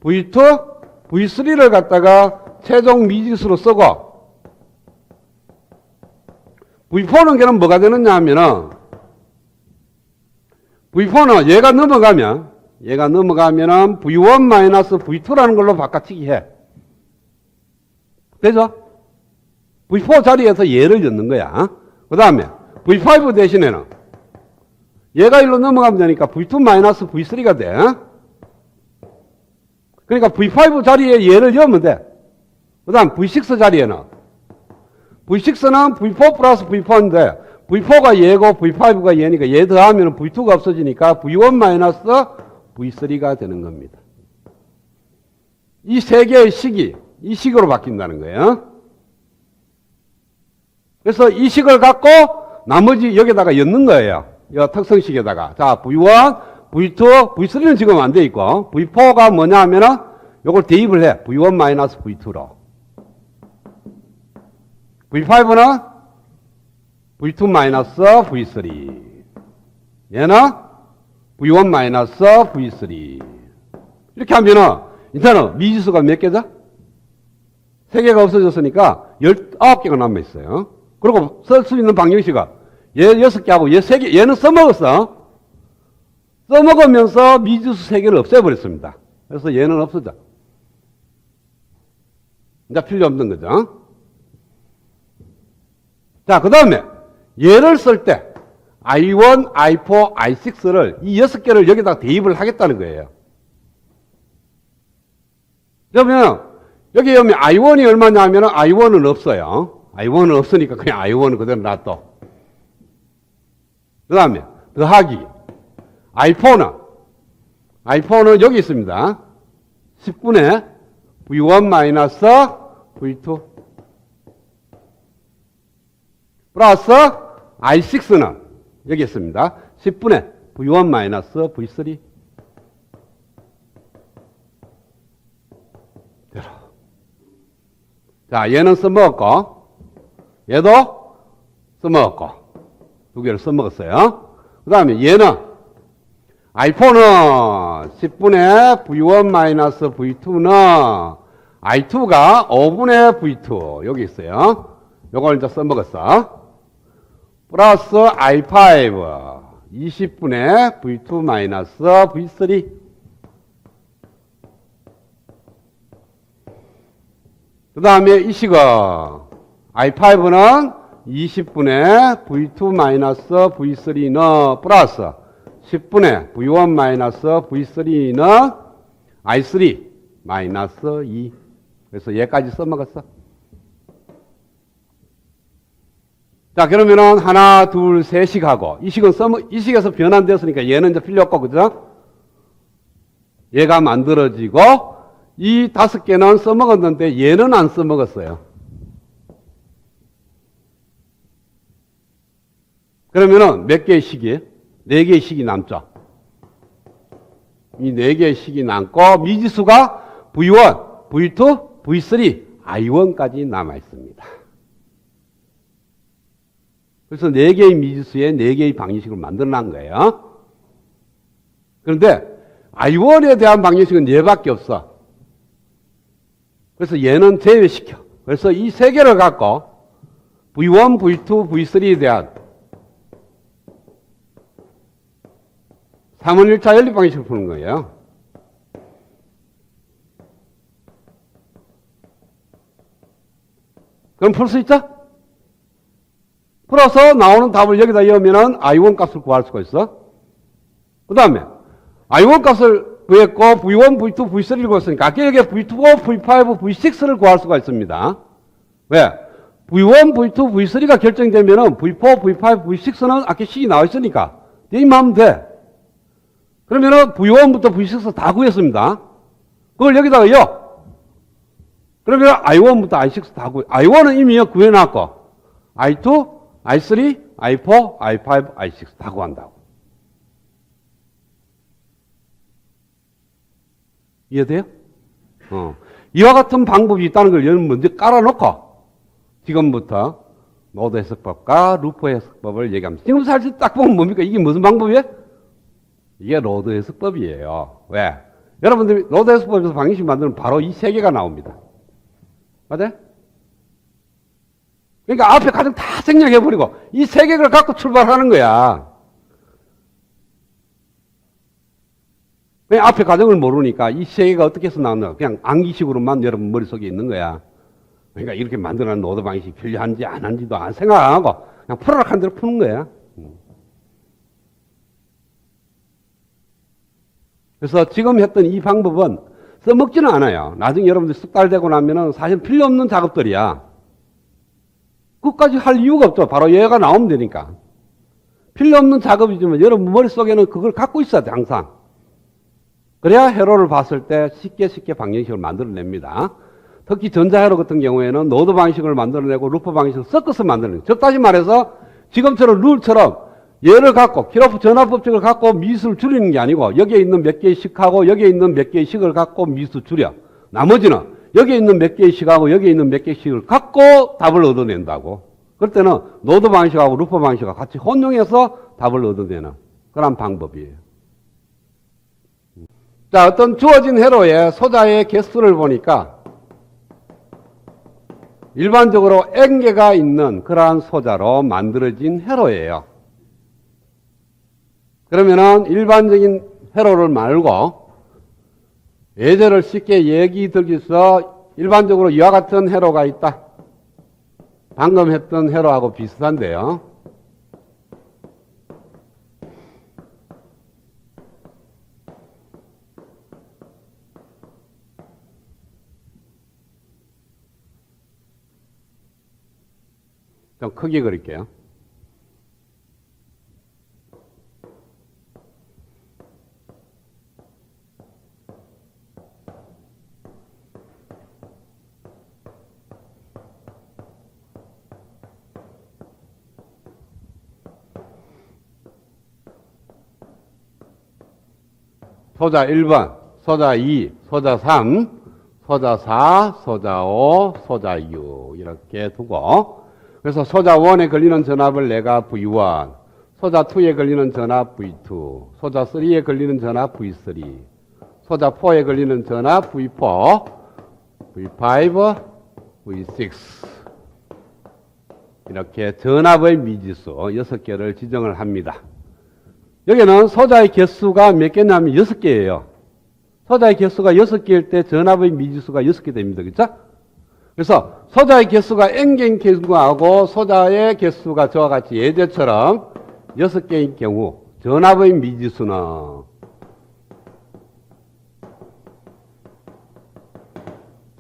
V2, V3를 갖다가 최종 미지수로 쓰고, V4는 걔는 뭐가 되느냐 하면은, V4는 얘가 넘어가면은 V1-V2라는 걸로 바꿔치기 해. 되죠? V4 자리에서 얘를 넣는 거야. 그 다음에 V5 대신에는 얘가 일로 넘어가면 되니까 V2-V3가 돼. 그러니까 V5 자리에 얘를 넣으면 돼. 그 다음 V6 자리에는 V6는 V4 플러스 V4인데 V4가 얘고 V5가 얘니까 얘 더하면 V2가 없어지니까 V1-V3가 되는 겁니다. 이 세 개의 식이 이 식으로 바뀐다는 거예요. 그래서 이 식을 갖고 나머지 여기다가 엮는 거예요. 이 특성식에다가. 자, V1, V2, V3는 지금 안 돼 있고 V4가 뭐냐 하면은 요걸 대입을 해. V1-V2로. V5는 V2-V3. 얘는 V1-V3. 이렇게 하면은 일단은 미지수가 몇 개죠? 3개가 없어졌으니까 19개가 남아있어요. 그리고 쓸 수 있는 방정식은 얘 6개하고 얘 3개, 얘는 써먹었어. 써먹으면서 미지수 3개를 없애버렸습니다. 그래서 얘는 없어져. 이제 필요 없는 거죠. 자, 그 다음에 얘를 쓸 때 I1, I4, I6를 이 6개를 여기다가 대입을 하겠다는 거예요. 그러면 여기 오면 I1이 얼마냐 하면 I1은 없어요. I1은 없으니까 그냥 I1은 그대로 놔둬. 그 다음에 더하기 I4는 여기 있습니다. 10분의 V1-V2 플러스 I6는 여기 있습니다. 10분의 V1-V3. 자, 얘는 써먹었고, 얘도 써먹었고, 두 개를 써먹었어요. 그 다음에 얘는, I4는 10분의 V1-V2는 I2가 5분의 V2. 여기 있어요. 요걸 이제 써먹었어. 플러스 I5 20분의 V2-V3. 그 다음에 이 식은 I5는 20분의 V2-V3는 플러스 10분의 V1-V3는 I3-2. 그래서 얘까지 써먹었어. 자, 그러면은 하나, 둘, 셋씩 하고 이 식에서 변환됐으니까 얘는 이제 필요 없고, 그죠? 얘가 만들어지고 이 5개는 써먹었는데 얘는 안 써먹었어요. 그러면은 몇 개의 식이에요? 4개의 식이 남죠. 이 4개의 식이 남고 미지수가 V1, V2, V3, I1까지 남아 있습니다. 그래서 4개의 미지수에 4개의 방정식을 만들어 놓은 거예요. 그런데 I1에 대한 방정식은 4밖에 없어. 그래서 얘는 제외시켜. 그래서 이 3개를 갖고 V1, V2, V3에 대한 3원 1차 연립 방정식을 푸는 거예요. 그럼 풀 수 있죠? 풀어서 나오는 답을 여기다 넣으면은 I1 값을 구할 수가 있어. 그 다음에 I1 값을 구했고 V1, V2, V3를 구했으니까 아까 여기에 V2, V5, V6를 구할 수가 있습니다. 왜? V1, V2, V3가 결정되면은 V4, V5, V6는 아까 식이 나와 있으니까 대입하면 돼. 그러면은 V1부터 V6 다 구했습니다. 그걸 여기다가 여. 그러면 I1부터 I6 다 I1은 이미 구해놨고 I2, I3, I4, I5, I6 다 구한다고. 이해돼요? 이와 같은 방법이 있다는 걸 여러분 먼저 깔아놓고 지금부터 노드 해석법과 루프 해석법을 얘기합니다. 지금 사실 딱 보면 뭡니까? 이게 무슨 방법이에요? 이게 노드 해석법이에요. 왜? 여러분들이 노드 해석법에서 방정식 만들면 바로 이 세 개가 나옵니다. 맞아요? 그러니까 앞에 가정 다 생략해버리고 이 세 개를 갖고 출발하는 거야. 그냥 앞에 가정을 모르니까 이 세 개가 어떻게 해서 나왔나 그냥 암기식으로만 여러분 머릿속에 있는 거야. 그러니까 이렇게 만들어낸 노드 방식이 필요한지 안 한지도 안 생각 안 하고 그냥 풀어라 한 대로 푸는 거야. 그래서 지금 했던 이 방법은 써먹지는 않아요. 나중에 여러분들 숙달되고 나면은 사실 필요 없는 작업들이야. 그것까지 할 이유가 없죠. 바로 얘가 나오면 되니까. 필요 없는 작업이지만 여러분 머릿속에는 그걸 갖고 있어야 돼, 항상. 그래야 회로를 봤을 때 쉽게 방정식을 만들어냅니다. 특히 전자회로 같은 경우에는 노드 방식을 만들어내고 루프 방식을 섞어서 만들어내고, 즉 다시 말해서 지금처럼 룰처럼 얘를 갖고 키로프 전화법칙을 갖고 미수를 줄이는 게 아니고 여기에 있는 몇 개의 식하고 여기에 있는 몇 개의 식을 갖고 미수 줄여. 나머지는 여기에 있는 몇 개의 식하고 여기에 있는 몇 개의 식을 갖고 답을 얻어낸다고. 그럴 때는 노드 방식하고 루프 방식과 같이 혼용해서 답을 얻어내는 그런 방법이에요. 자, 어떤 주어진 회로의 소자의 개수를 보니까 일반적으로 n개가 있는 그러한 소자로 만들어진 회로예요. 그러면은 일반적인 회로를 말고 예제를 쉽게 얘기 들기 위해서 일반적으로 이와 같은 회로가 있다. 방금 했던 회로하고 비슷한데요. 좀 크게 그릴게요. 소자 1번, 소자 2, 소자 3, 소자 4, 소자 5, 소자 6 이렇게 두고 그래서 소자 1에 걸리는 전압을 내가 V1, 소자 2에 걸리는 전압 V2, 소자 3에 걸리는 전압 V3, 소자 4에 걸리는 전압 V4, V5, V6 이렇게 전압의 미지수 6개를 지정을 합니다. 여기는 소자의 개수가 몇 개냐면 6개예요. 소자의 개수가 6개일 때 전압의 미지수가 6개 됩니다. 그렇죠? 그래서 소자의 개수가 n개인 경우하고 소자의 개수가 저와 같이 예제처럼 6개인 경우 전압의 미지수는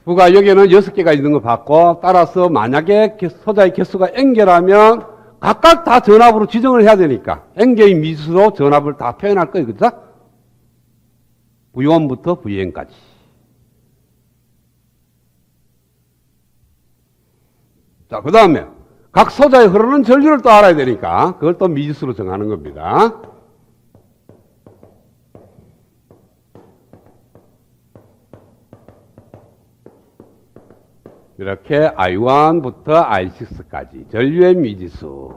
부가 여기는 6개가 있는 거 봤고 따라서 만약에 소자의 개수가 n개라면 각각 다 전압으로 지정을 해야 되니까 n개의 미지수로 전압을 다 표현할 거예요. 그렇죠? V1부터 Vn까지. 자, 그 다음에 각 소자에 흐르는 전류를 또 알아야 되니까 그걸 또 미지수로 정하는 겁니다. 이렇게 I1부터 I6까지 전류의 미지수.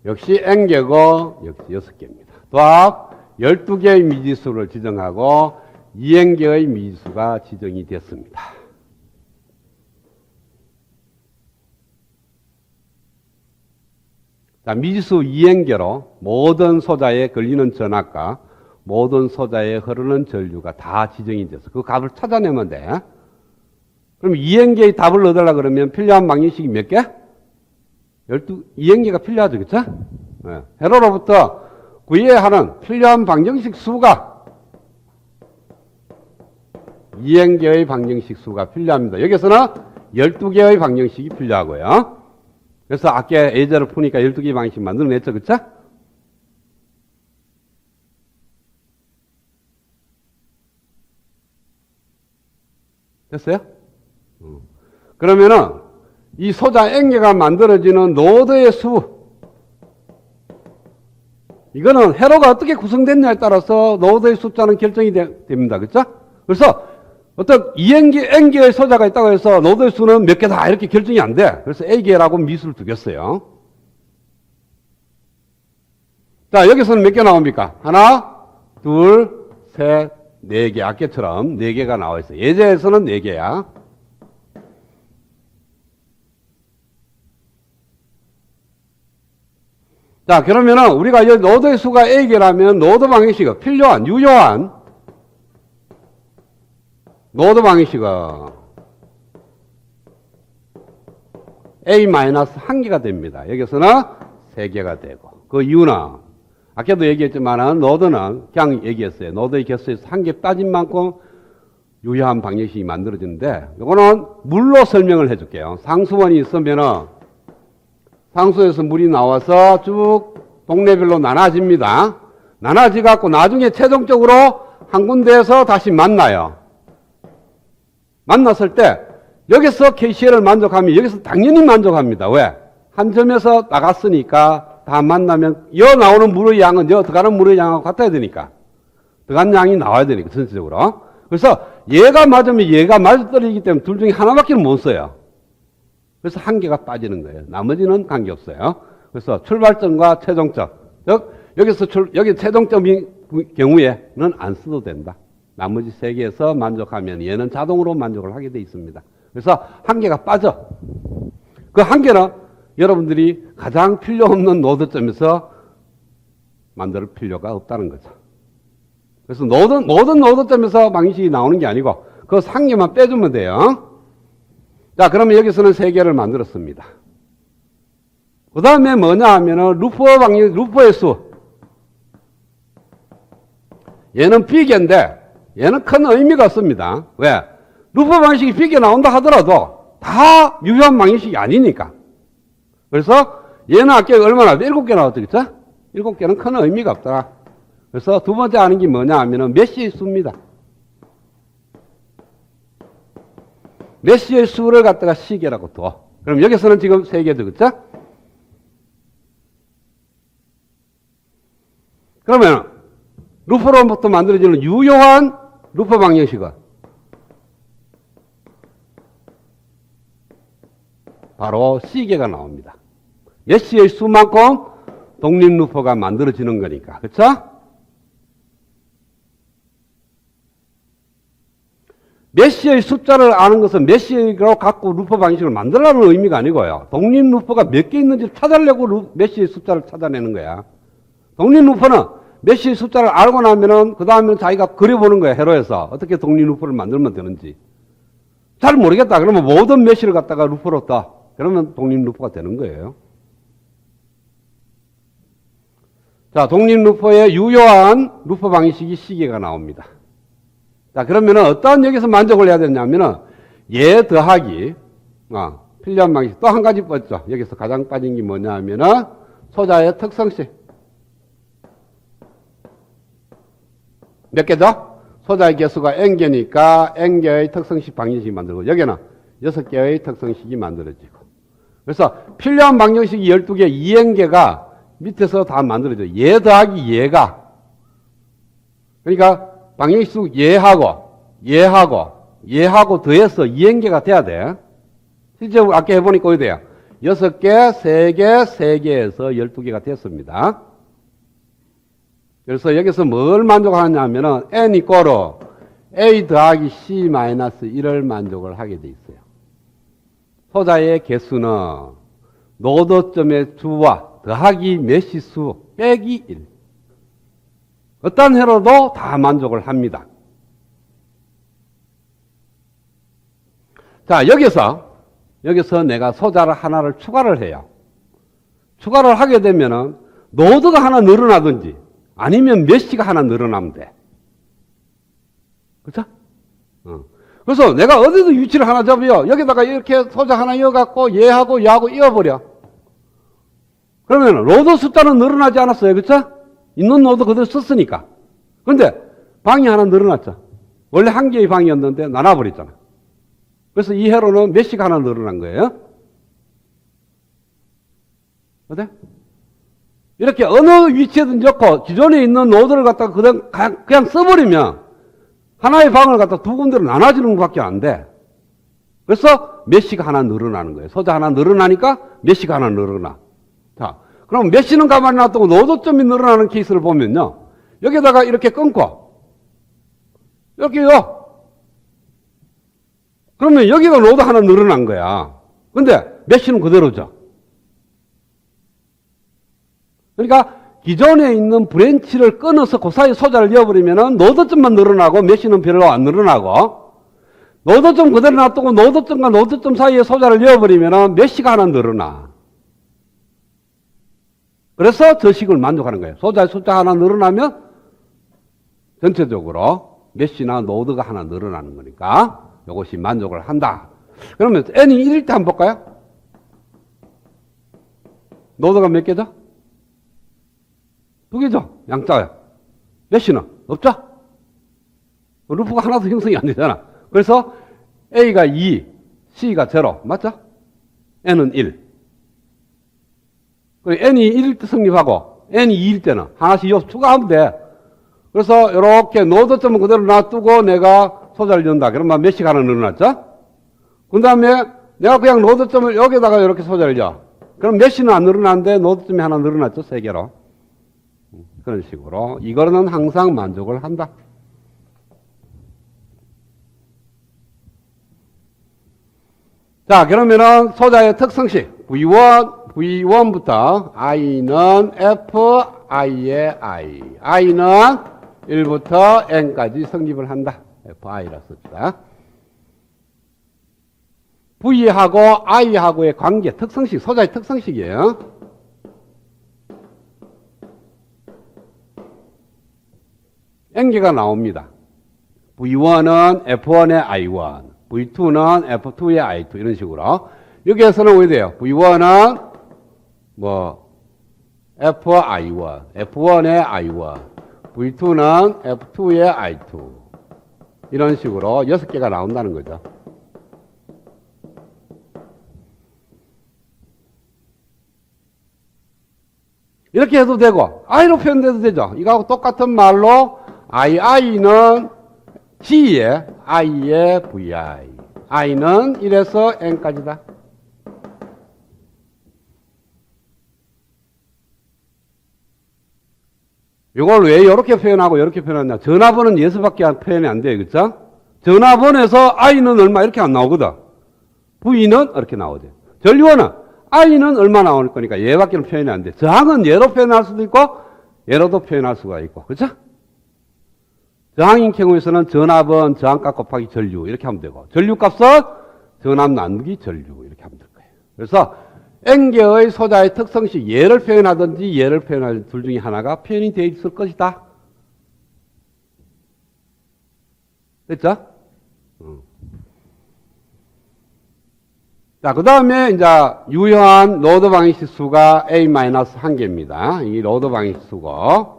역시 n개고 역시 6개입니다. 또한 12개의 미지수를 지정하고 2n개의 미지수가 지정이 됐습니다. 자, 미지수 2n개로 모든 소자에 걸리는 전압과 모든 소자에 흐르는 전류가 다 지정이 돼서 그 값을 찾아내면 돼. 그럼 2n개의 답을 얻으려 그러면 필요한 방정식이 몇 개? 2n개가 필요하죠. 그쵸? 네. 회로로부터 구해야 하는 필요한 방정식 수가 2n개의 방정식 수가 필요합니다. 여기서는 12개의 방정식이 필요하고요. 그래서 아까 예제를 푸니까 12개의 방정식 만들어냈죠. 그쵸? 됐어요? 그러면은 이 소자 n개가 만들어지는 노드의 수 이거는 회로가 어떻게 구성됐냐에 따라서 노드의 숫자는 결정이 됩니다. 그렇죠? 그래서 어떤 N개의 소자가 있다고 해서 노드의 수는 몇 개다 이렇게 결정이 안 돼. 그래서 A개라고 미수를 두겠어요. 자, 여기서는 몇 개 나옵니까? 하나, 둘, 셋, 네 개. 아까처럼 네 개가 나와 있어요. 예제에서는 네 개야. 자, 그러면은 우리가 이 노드의 수가 A개라면 노드 방정식은 필요한, 유효한 노드 방정식은 A-1개가 됩니다. 여기서는 3개가 되고. 그 이유는 아까도 얘기했지만은 노드는 그냥 얘기했어요. 노드의 개수에서 1개 빠진 만큼 유효한 방정식이 만들어지는데 이거는 물로 설명을 해줄게요. 상수원이 있으면은 상수에서 물이 나와서 쭉 동네별로 나눠집니다. 나눠지 갖고 나중에 최종적으로 한 군데에서 다시 만나요. 만났을 때 여기서 KCL을 만족하면 여기서 당연히 만족합니다. 왜? 한 점에서 나갔으니까 다 만나면 여 나오는 물의 양은 여 들어가는 물의 양하고 같아야 되니까 들어간 양이 나와야 되니까 전체적으로. 그래서 얘가 맞으면 얘가 맞아떨어지기 때문에 둘 중에 하나밖에 못 써요. 그래서 한 개가 빠지는 거예요. 나머지는 관계없어요. 그래서 출발점과 최종점. 여기 최종점인 경우에는 안 써도 된다. 나머지 세 개에서 만족하면 얘는 자동으로 만족을 하게 돼 있습니다. 그래서 한 개가 빠져. 그 한 개는 여러분들이 가장 필요 없는 노드점에서 만들 필요가 없다는 거죠. 그래서 모든 노드점에서 방정식이 나오는 게 아니고 그 한 개만 빼주면 돼요. 자, 그러면 여기서는 세 개를 만들었습니다. 그 다음에 뭐냐 하면은 루퍼의 수. 얘는 B개인데 얘는 큰 의미가 없습니다. 왜? 루퍼 방정식이 B개 나온다 하더라도 다 유효한 방정식이 아니니까. 그래서 얘는 아까 얼마나 7개 나왔죠, 그쵸? 7개는 큰 의미가 없더라. 그래서 두 번째 하는 게 뭐냐 하면은 메시의 수입니다. 메시의 수를 갖다가 C개라고 둬. 그럼 여기서는 지금 3개죠, 그쵸? 그러면 루퍼로부터 만들어지는 유효한 루퍼 방정식은 바로 C개가 나옵니다. 메시의 수만큼 독립 루퍼가 만들어지는 거니까. 그쵸? 메시의 숫자를 아는 것은 메시로 갖고 루퍼 방식을 만들라는 의미가 아니고요. 독립 루퍼가 몇 개 있는지 찾아내려고 메시의 숫자를 찾아내는 거야. 독립 루퍼는 메시의 숫자를 알고 나면은 그 다음에는 자기가 그려보는 거야. 회로에서 어떻게 독립 루퍼를 만들면 되는지. 잘 모르겠다. 그러면 모든 메시를 갖다가 루퍼로 떠. 그러면 독립 루퍼가 되는 거예요. 자, 독립 루퍼의 유효한 루퍼 방식이 C개가 나옵니다. 자, 그러면은 어떤 여기서 만족을 해야 되냐면은 얘 더하기 필요한 방식 또 한 가지 빠졌죠. 여기서 가장 빠진 게 뭐냐 하면은 소자의 특성식. 몇 개죠? 소자의 개수가 N개니까 N개의 특성식 방정식이 만들고 여기는 6개의 특성식이 만들어지고. 그래서 필요한 방정식이 12개, 2N개가 밑에서 다 만들어져요. 얘 더하기 얘가. 그러니까 방정식 얘하고 더해서 2N개가 돼야 돼. 실제로 아까 해보니까 어디 돼요? 6개, 3개, 3개에서 12개가 됐습니다. 그래서 여기서 뭘 만족하느냐 하면은 N 이꼬르 A 더하기 C-1을 만족을 하게 돼 있어요. 소자의 개수는 노드점의 수와 더하기 메시수 빼기 1. 어떤 회로도 다 만족을 합니다. 자, 여기서 내가 소자를 하나를 추가를 해요. 추가를 하게 되면은 노드가 하나 늘어나든지 아니면 메시가 하나 늘어나면 돼. 그렇죠? 그래서 내가 어디서 위치를 하나 잡아요. 여기다가 이렇게 소자 하나 이어갖고 얘하고 이어버려. 그러면 노드 숫자는 늘어나지 않았어요. 그렇죠? 있는 노드 그대로 썼으니까. 그런데 방이 하나 늘어났죠. 원래 한 개의 방이었는데 나눠버렸잖아. 그래서 이 회로는 메시가 하나 늘어난 거예요. 어때? 이렇게 어느 위치에든 넣고 기존에 있는 노드를 갖다가 그냥 써버리면 하나의 방을 갖다 두 군데로 나눠지는 것밖에 안 돼. 그래서 메쉬가 하나 늘어나는 거예요. 소자 하나 늘어나니까 메쉬가 하나 늘어나. 자, 그럼 메쉬는 가만히 놔두고 노드점이 늘어나는 케이스를 보면요. 여기다가 이렇게 끊고 여기요. 그러면 여기가 노드 하나 늘어난 거야. 근데 메쉬는 그대로죠. 그러니까 기존에 있는 브랜치를 끊어서 그 사이 소자를 이어버리면 노드점만 늘어나고 메쉬는 별로 안 늘어나고, 노드점 그대로 놔두고 노드점과 노드점 사이에 소자를 이어버리면 메쉬가 하나 늘어나. 그래서 저 식을 만족하는 거예요. 소자의 숫자 하나 늘어나면 전체적으로 메쉬나 노드가 하나 늘어나는 거니까 이것이 만족을 한다. 그러면 n이 1일 때 한번 볼까요? 노드가 몇 개죠? 두 개죠? 양자요. 메쉬는 없죠? 루프가 하나도 형성이 안 되잖아. 그래서 A가 2, C가 0. 맞죠? N은 1. N이 1일 때 성립하고 N이 2일 때는 하나씩 추가하면 돼. 그래서 이렇게 노드점은 그대로 놔두고 내가 소자를 연다. 그러면 메쉬가 하나 늘어났죠? 그 다음에 내가 그냥 노드점을 여기다가 이렇게 소자를 여. 그럼 메쉬는 안 늘어났는데 노드점이 하나 늘어났죠? 3개로. 그런 식으로. 이거는 항상 만족을 한다. 자, 그러면은 소자의 특성식. V1부터 I는 F, I의 I. I는 1부터 N까지 성립을 한다. FI라 씁시다. V하고 I하고의 관계, 특성식, 소자의 특성식이에요. N개가 나옵니다. V1은 F1의 I1, V2는 F2의 I2 이런 식으로. 여기에서는 어떻게 돼요? V1은 FI1, F1의 I1, V2는 F2의 I2 이런 식으로 6개가 나온다는 거죠. 이렇게 해도 되고 I로 표현돼도 되죠. 이거하고 똑같은 말로 II는 G의 I의 VI, I는 1에서 N까지다. 이걸 왜 이렇게 표현하고 이렇게 표현하냐. 전화번호는 예수밖에 표현이 안 돼요. 그렇죠? 전화번호에서 I는 얼마 이렇게 안 나오거든. V는 이렇게 나오죠. 전류원은 I는 얼마 나올 거니까 얘밖에 표현이 안 돼. 저항은 얘로 표현할 수도 있고 얘로도 표현할 수가 있고. 그렇죠? 저항인 경우에서는 전압은 저항값 곱하기 전류 이렇게 하면 되고, 전류값은 전압 나누기 전류 이렇게 하면 될 거예요. 그래서 N개의 소자의 특성식, 얘를 표현하든지 얘를 표현하든지 둘 중에 하나가 표현이 되어 있을 것이다. 됐죠? 자, 그 다음에 이제 유효한 로드 방정식 수가 A-1개입니다. 이 로드 방정식 수고.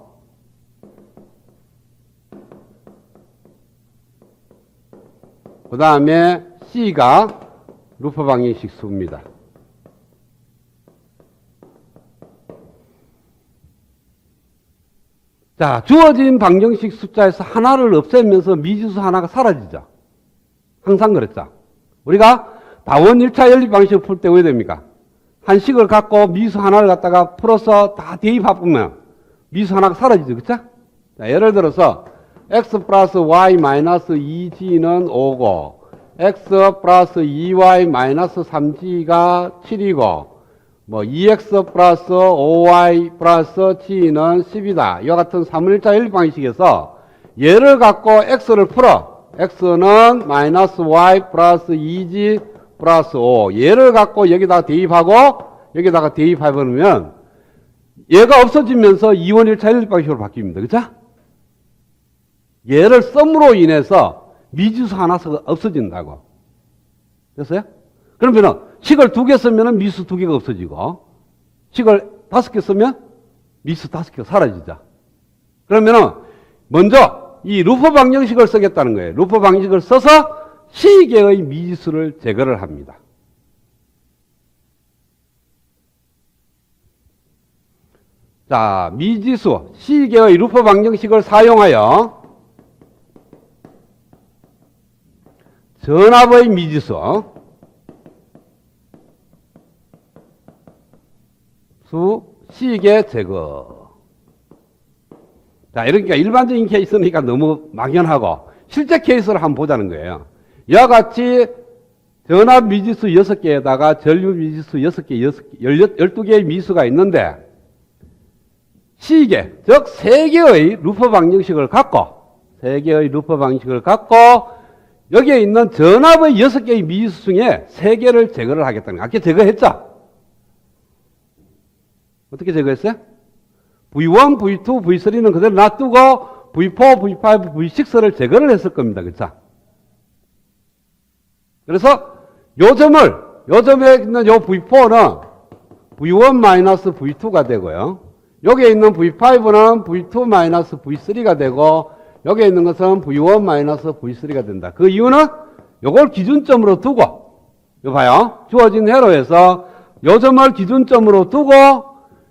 그 다음에 C가 루프 방정식 수입니다. 자, 주어진 방정식 숫자에서 하나를 없애면서 미지수 하나가 사라지죠. 항상 그랬죠. 우리가 다원 1차 연립 방식을 풀 때 왜 됩니까? 한 식을 갖고 미수 하나를 갖다가 풀어서 다 대입해보면 미수 하나가 사라지죠. 그쵸? 자, 예를 들어서 x 플러스 y 마이너스 2g는 5고 x 플러스 2y 마이너스 3g가 7이고 뭐 2x 플러스 5y 플러스 g는 10이다. 이와 같은 3일1차 연립 방식에서 얘를 갖고 x를 풀어. x는 마이너스 y 플러스 2g 플러스 5. 얘를 갖고 여기다가 대입하고 여기다가 대입해버리면 얘가 없어지면서 2원 1차 연립 방식으로 바뀝니다. 그쵸? 얘를 썸으로 인해서 미지수 하나가 없어진다고. 됐어요? 그러면 식을 2개 쓰면 미수 2개가 없어지고 식을 5개 쓰면 미수 5개가 사라지죠. 그러면 먼저 이 루프 방정식을 쓰겠다는 거예요. 루프 방정식을 써서 C개의 미지수를 제거를 합니다. 자, 미지수 C개의 루프 방정식을 사용하여 전압의 미지수 수 C개 제거. 자, 이러니까 일반적인 케이스니까 너무 막연하고 실제 케이스를 한번 보자는 거예요. 이와 같이 전압 미지수 6개에다가 전류 미지수 12개의 미수가 있는데 C개, 즉 3개의 루프 방정식을 갖고 여기에 있는 전압의 6개의 미지수 중에 3개를 제거를 하겠다는 거예요. 아까 제거했죠? 어떻게 제거했어요? V1, V2, V3는 그대로 놔두고 V4, V5, V6를 제거를 했을 겁니다. 그렇죠? 그래서 요점에 있는 요 V4는 V1-V2가 되고요. 여기에 있는 V5는 V2-V3가 되고 여기에 있는 것은 V1-V3가 된다. 그 이유는 요걸 기준점으로 두고 이거 봐요. 주어진 회로에서 요점을 기준점으로 두고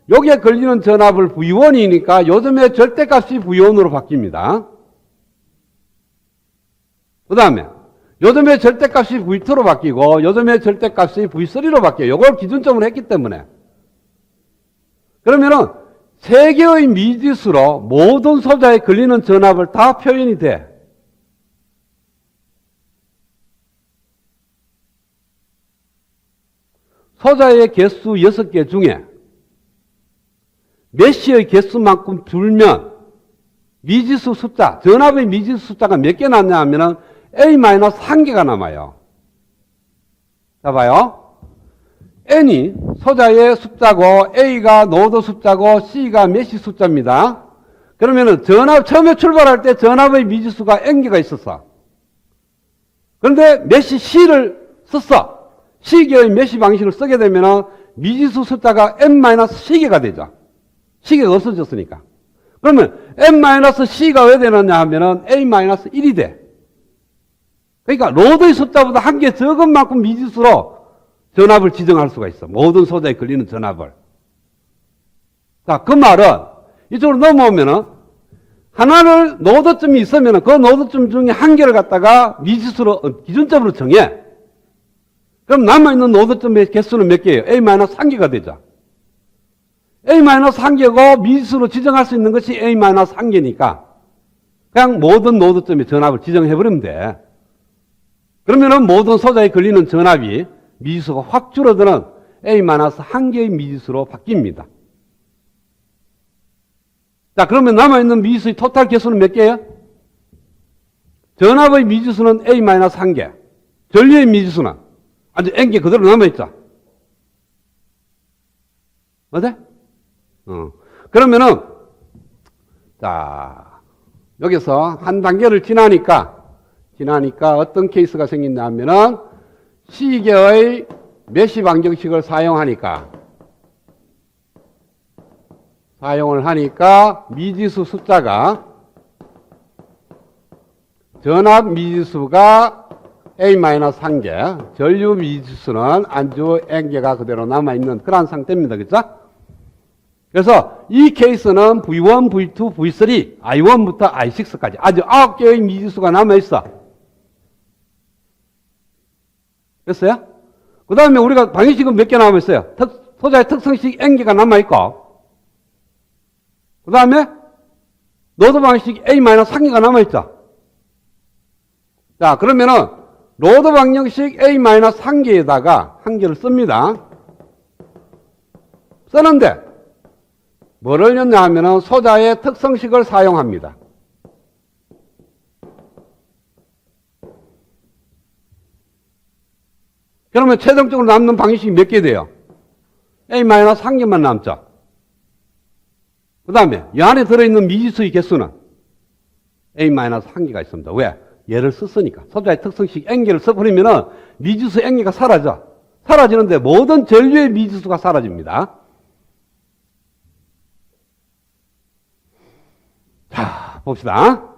여기에 걸리는 전압을 V1이니까 요점의 절대값이 V1으로 바뀝니다. 그 다음에 요점의 절대값이 V2로 바뀌고 요점의 절대값이 V3로 바뀌어요. 이걸 기준점으로 했기 때문에. 그러면은 3개의 미지수로 모든 소자에 걸리는 전압을 다 표현이 돼. 소자의 개수 6개 중에 메시의 개수만큼 줄면 미지수 숫자, 전압의 미지수 숫자가 몇 개 남냐 하면은 A-1개가 남아요. 자, 봐요. N이 소자의 숫자고 A가 노드 숫자고 C가 메시 숫자입니다. 그러면은 처음에 출발할 때 전압의 미지수가 N개가 있었어. 그런데 메시 C를 썼어. C개의 메시 방식을 쓰게 되면은 미지수 숫자가 N-C개가 되죠. C개가 없어졌으니까. 그러면 N-C가 왜 되느냐 하면은 A-1이 돼. 그러니까 로드의 숫자보다 한 개 적은 만큼 미지수로 전압을 지정할 수가 있어. 모든 소자에 걸리는 전압을. 자, 그 말은 이쪽으로 넘어오면은 하나를 노드점이 있으면은 그 노드점 중에 한 개를 갖다가 미지수로 기준점으로 정해. 그럼 남아있는 노드점의 개수는 몇 개예요? A-1개가 되죠. A-1개고 미지수로 지정할 수 있는 것이 A-1개니까 그냥 모든 노드점의 전압을 지정해버리면 돼. 그러면은 모든 소자에 걸리는 전압이 미지수가 확 줄어드는 A-1개의 미지수로 바뀝니다. 자, 그러면 남아있는 미지수의 토탈 개수는 몇 개예요? 전압의 미지수는 A-1개. 전류의 미지수는 아주 N개 그대로 남아있죠. 맞아? 그러면은, 자, 여기서 한 단계를 지나니까 어떤 케이스가 생긴다 하면은 C개의 메시 방정식을 사용을 하니까 미지수 숫자가 전압 미지수가 A-1개, 전류 미지수는 안주 N개가 그대로 남아있는 그런 상태입니다. 그렇죠? 그래서 이 케이스는 V1, V2, V3, I1부터 I6까지 아주 9개의 미지수가 남아있어. 됐어요? 그 다음에 우리가 방정식은 몇 개 남아있어요? 소자의 특성식 N개가 남아있고, 그 다음에 노드 방정식 A-3개가 남아있죠? 자, 그러면은 노드 방정식 A-3개에다가 한 개를 씁니다. 쓰는데 뭐를 넣냐 하면은 소자의 특성식을 사용합니다. 그러면 최종적으로 남는 방정식이 몇 개 돼요? A-3개만 남죠. 그 다음에 이 안에 들어있는 미지수의 개수는 A-1개가 있습니다. 왜? 얘를 썼으니까. 소자의 특성식 N개를 써버리면은 미지수 N개가 사라져. 사라지는데 모든 전류의 미지수가 사라집니다. 자, 봅시다.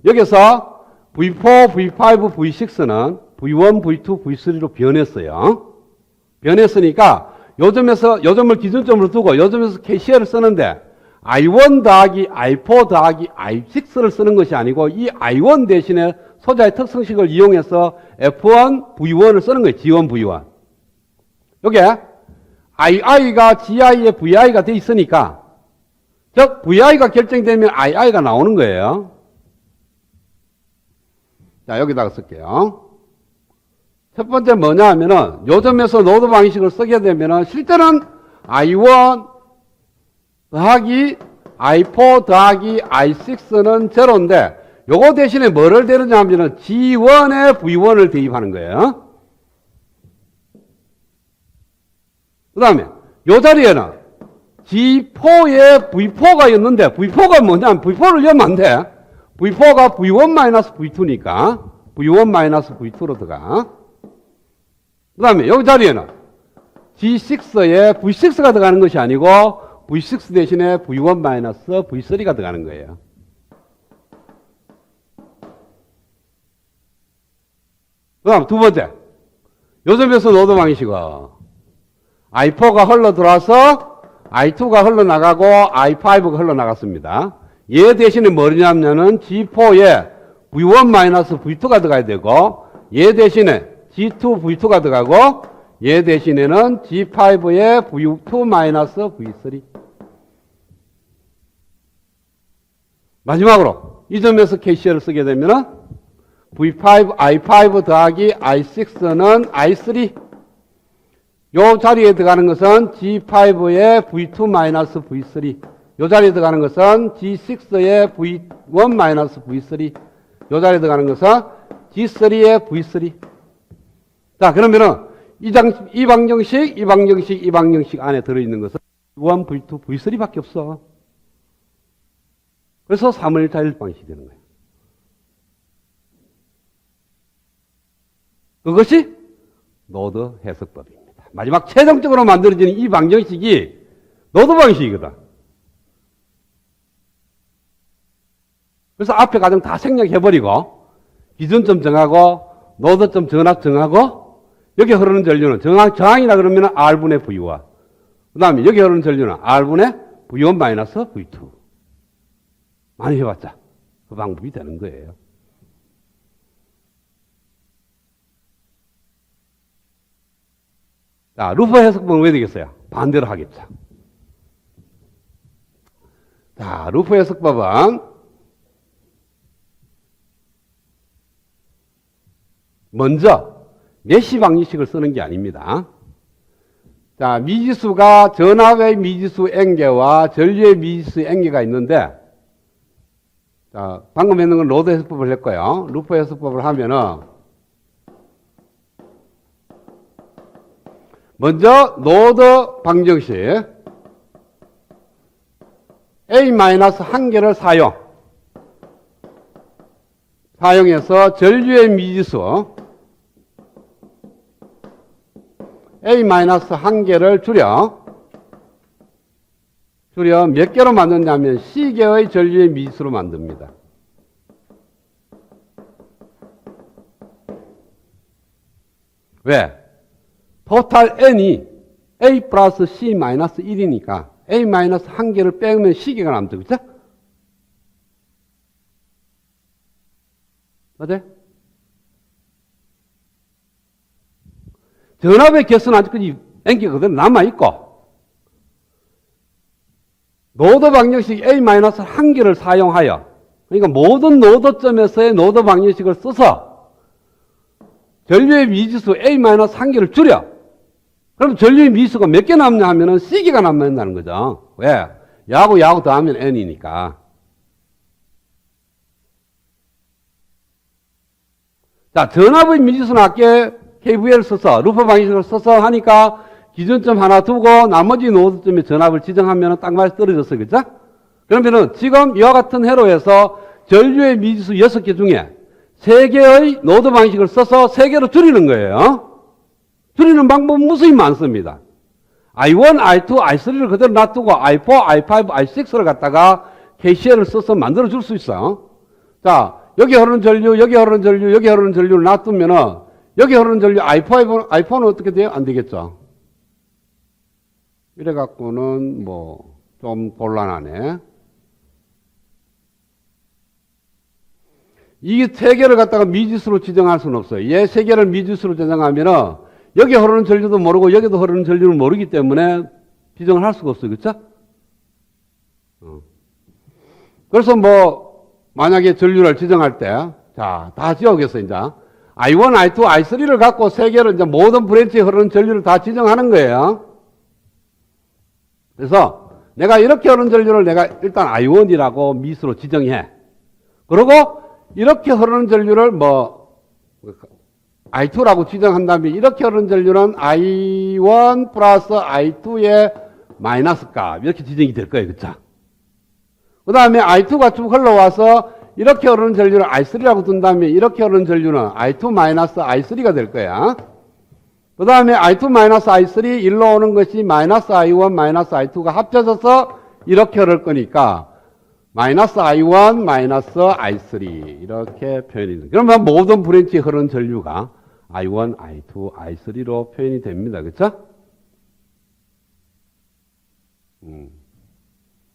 여기서 V4, V5, V6는 V1, V2, V3로 변했어요. 변했으니까 요점을 기준점으로 두고 요점에서 KCL을 쓰는데 I1 더하기 I4 더하기 I6를 쓰는 것이 아니고 이 I1 대신에 소자의 특성식을 이용해서 F1, V1을 쓰는 거예요. G1, V1. 요게 II가 GI의 VI가 돼 있으니까 즉 VI가 결정되면 II가 나오는 거예요. 자, 여기다가 쓸게요. 첫 번째 뭐냐 하면은 요점에서 노드 방식을 쓰게 되면은 실제는 I1 더하기 I4 더하기 I6는 제로인데 요거 대신에 뭐를 대느냐 하면은 G1에 V1을 대입하는 거예요. 그 다음에 요 자리에는 G4에 V4가 있는데 V4가 뭐냐면 V4를 넣으면 안 돼. V4가 V1-V2니까 V1-V2로 들어가. 그 다음에 여기 자리에는 G6에 V6가 들어가는 것이 아니고 V6 대신에 V1-V3가 들어가는 거예요. 그 다음 두 번째. 요점에서 노드 방식은 I4가 흘러 들어와서 I2가 흘러나가고 I5가 흘러나갔습니다. 얘 대신에 뭐냐면은 G4에 V1-V2가 들어가야 되고 얘 대신에 G2, V2가 들어가고 얘 대신에는 G5에 V2-V3. 마지막으로 이 점에서 KCL을 쓰게 되면은 V5, I5 더하기 I6는 I3. 요 자리에 들어가는 것은 G5에 V2-V3. 요 자리에 들어가는 것은 G6에 V1-V3. 요 자리에 들어가는 것은 G3에 V3. 자, 그러면은 이 방정식, 이 방정식, 이 방정식 안에 들어있는 것은 V1, V2, V3 밖에 없어. 그래서 3을 자일 방식이 되는 거예요. 그것이 노드 해석법입니다. 마지막 최종적으로 만들어지는 이 방정식이 노드 방식이거든. 그래서 앞에 과정 다 생략해버리고 기준점 정하고 노드점 전압 정하고 여기 흐르는 전류는 저항이라 그러면 R분의 V1. 그 다음에 여기 흐르는 전류는 R분의 V1-V2. 많이 해봤자 그 방법이 되는 거예요. 자, 루프 해석법은 왜 되겠어요? 반대로 하겠죠. 자, 루프 해석법은 먼저 메시 방정식을 쓰는 게 아닙니다. 자, 미지수가 전압의 미지수 N개와 전류의 미지수 N개가 있는데, 자, 방금 했는 건 로드 해석법을 했고요. 루프 해석법을 하면은 먼저 노드 방정식 A-1개를 사용해서 전류의 미지수 A-1개를 줄여 몇 개로 만드냐면 C개의 전류의 미지수로 만듭니다. 왜? 토탈 n이 A 플러스 C 마이너스 1이니까 A 마이너스 1개를 빼면 C개가 남죠. 그쵸? 맞아요? 전압의 개수는 아직까지 N개가 그대로 남아있고 노드 방정식 A-1개를 사용하여 그러니까 모든 노드점에서의 노드 방정식을 써서 전류의 미지수 A-1개를 줄여. 그럼 전류의 미지수가 몇 개 남냐 하면은 C개가 남는다는 거죠. 왜? 야구 더하면 N이니까. 자, 전압의 미지수는 아까 KVL을 써서, 루프 방식을 써서 하니까 기준점 하나 두고 나머지 노드점에 전압을 지정하면 딱 맞아 떨어졌어. 그죠? 그러면은 지금 이와 같은 회로에서 전류의 미지수 6개 중에 3개의 노드 방식을 써서 3개로 줄이는 거예요. 줄이는 방법은 무수히 많습니다. I1, I2, I3를 그대로 놔두고 I4, I5, I6를 갖다가 KCL을 써서 만들어 줄 수 있어. 자, 여기 흐르는 전류, 여기 흐르는 전류, 여기 흐르는 전류를 놔두면은 여기 흐르는 전류 I4는 어떻게 돼요? 안 되겠죠. 이래 갖고는 뭐 좀 곤란하네. 이 세 개를 갖다가 미지수로 지정할 수는 없어요. 얘 세 개를 미지수로 지정하면은 여기 흐르는 전류도 모르고 여기도 흐르는 전류를 모르기 때문에 지정을 할 수가 없어요. 그렇죠? 그래서 뭐 만약에 전류를 지정할 때 자, 다 지어오겠어요. 이제 I1, I2, I3를 갖고 세 개를 이제 모든 브랜치에 흐르는 전류를 다 지정하는 거예요. 그래서 내가 이렇게 흐르는 전류를 내가 일단 I1이라고 미수로 지정해. 그리고 이렇게 흐르는 전류를 뭐 I2라고 지정한 다음에 이렇게 흐르는 전류는 I1 플러스 I2의 마이너스 값 이렇게 지정이 될 거예요. 그렇죠? 그 다음에 I2가 쭉 흘러와서 이렇게 흐르는 전류를 I3라고 둔 다음에 이렇게 흐르는 전류는 I2 마이너스 I3가 될 거야. 그 다음에 I2 마이너스 I3 일로 오는 것이 마이너스 I1 마이너스 I2가 합쳐져서 이렇게 흐를 거니까 마이너스 I1 마이너스 I3 이렇게 표현이 됩니다. 그러면 모든 브랜치에 흐르는 전류가 I1, I2, I3로 표현이 됩니다. 그렇죠?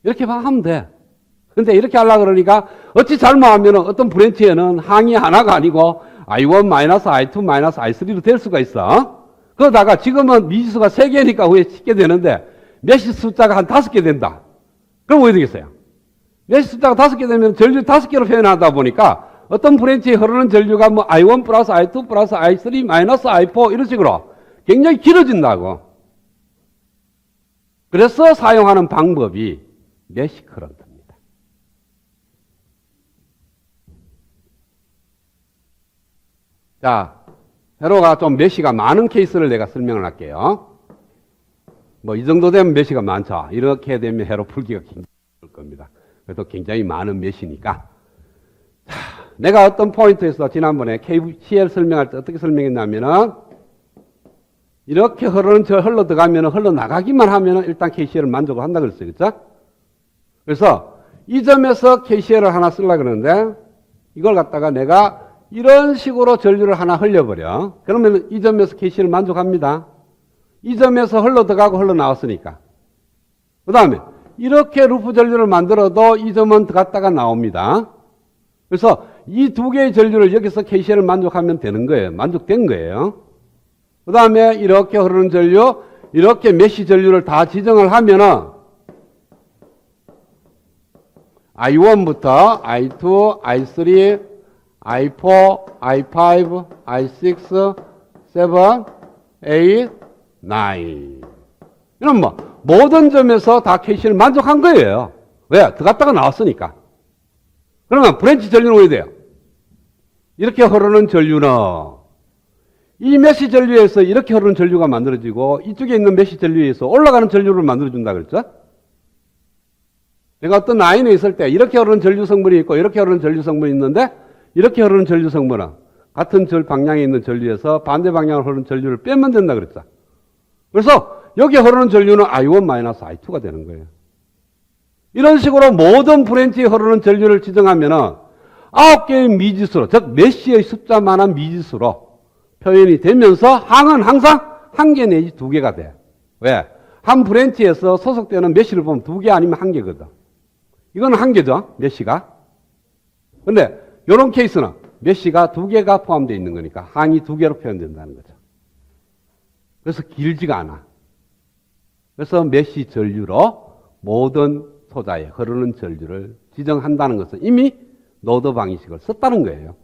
이렇게만 하면 돼. 근데 이렇게 하려고 그러니까 어찌 잘못하면 어떤 브랜치에는 항이 하나가 아니고 I1 마이너스 I2 마이너스 I3로 될 수가 있어. 그러다가 지금은 미지수가 3개니까 왜 쉽게 되는데 메시 숫자가 한 5개 된다. 그럼 어떻게 되겠어요? 메시 숫자가 5개 되면 전류 5개로 표현하다 보니까 어떤 브랜치에 흐르는 전류가 뭐 I1 플러스 I2 플러스 I3 마이너스 I4 이런 식으로 굉장히 길어진다고. 그래서 사용하는 방법이 메시 커런트입니다. 자, 회로가 좀 메시가 많은 케이스를 내가 설명을 할게요. 뭐 이 정도 되면 메시가 많죠. 이렇게 되면 회로 풀기가 굉장히 어려울 겁니다. 그래도 굉장히 많은 메시니까. 자, 내가 어떤 포인트에서 지난번에 KCL 설명할 때 어떻게 설명했냐면은 이렇게 흘러 들어가면 흘러나가기만 하면 일단 KCL을 만족을 한다 그랬어요. 그렇죠? 그래서 이 점에서 KCL을 하나 쓰려고 그러는데 이걸 갖다가 내가 이런 식으로 전류를 하나 흘려버려. 그러면 이 점에서 KCL을 만족합니다. 이 점에서 흘러 들어가고 흘러 나왔으니까. 그 다음에 이렇게 루프 전류를 만들어도 이 점은 들어갔다가 나옵니다. 그래서 이 두 개의 전류를 여기서 KCL을 만족하면 되는 거예요. 만족된 거예요. 그 다음에 이렇게 흐르는 전류, 이렇게 메시 전류를 다 지정을 하면은 I1부터 I2, I3, I4, I5, I6, 7, 8, 9. 이런 뭐 모든 점에서 다 KCL을 만족한 거예요. 왜? 들어갔다가 나왔으니까. 그러면 브랜치 전류는 어디 돼요? 이렇게 흐르는 전류는 이 메시 전류에서 이렇게 흐르는 전류가 만들어지고 이쪽에 있는 메시 전류에서 올라가는 전류를 만들어준다 그랬죠? 내가 어떤 라인에 있을 때 이렇게 흐르는 전류 성분이 있고 이렇게 흐르는 전류 성분이 있는데 이렇게 흐르는 전류 성분은 같은 방향에 있는 전류에서 반대 방향으로 흐르는 전류를 빼면 된다 그랬죠. 그래서 여기 흐르는 전류는 I1-I2가 되는 거예요. 이런 식으로 모든 브랜치에 흐르는 전류를 지정하면은 9개의 미지수로, 즉 메시의 숫자만한 미지수로 표현이 되면서 항은 항상 1개 내지 2개가 돼. 왜? 한 브랜치에서 소속되는 메시를 보면 2개 아니면 1개거든. 이건 1개죠, 메시가. 근데 이런 케이스는 메시가 2개가 포함되어 있는 거니까 항이 2개로 표현된다는 거죠. 그래서 길지가 않아. 그래서 메시 전류로 모든 소자에 흐르는 전류를 지정한다는 것은 이미 노드 방식을 썼다는 거예요.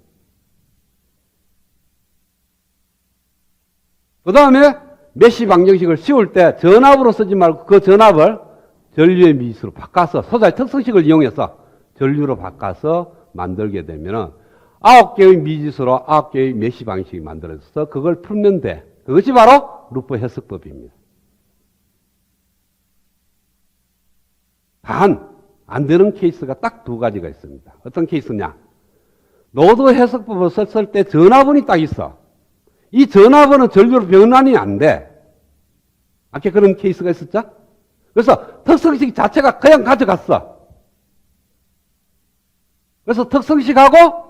그 다음에 메시 방정식을 씌울 때 전압으로 쓰지 말고 그 전압을 전류의 미지수로 바꿔서 소자의 특성식을 이용해서 전류로 바꿔서 만들게 되면 9개의 미지수로 9개의 메시 방식이 만들어져서 그걸 풀면 돼. 그것이 바로 루프 해석법입니다. 단, 안 되는 케이스가 딱 2가지가 있습니다. 어떤 케이스냐? 노드 해석법을 썼을 때 전압원이 딱 있어. 이 전압원은 전류로 변환이 안 돼. 아까 그런 케이스가 있었죠? 그래서 특성식 자체가 그냥 가져갔어. 그래서 특성식하고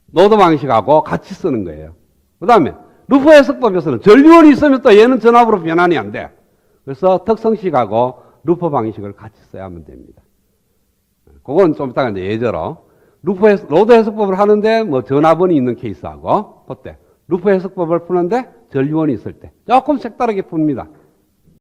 노드 방식하고 같이 쓰는 거예요. 그 다음에 루프 해석법에서는 전류원이 있으면 또 얘는 전압으로 변환이 안 돼. 그래서 특성식하고 루퍼 방식을 같이 써야만 됩니다. 그건 좀 이따가 이제 예제로 로드 해석법을 하는데 뭐 전화번이 있는 케이스하고 그때 루퍼 해석법을 푸는데 전류원이 있을 때 조금 색다르게 풉니다.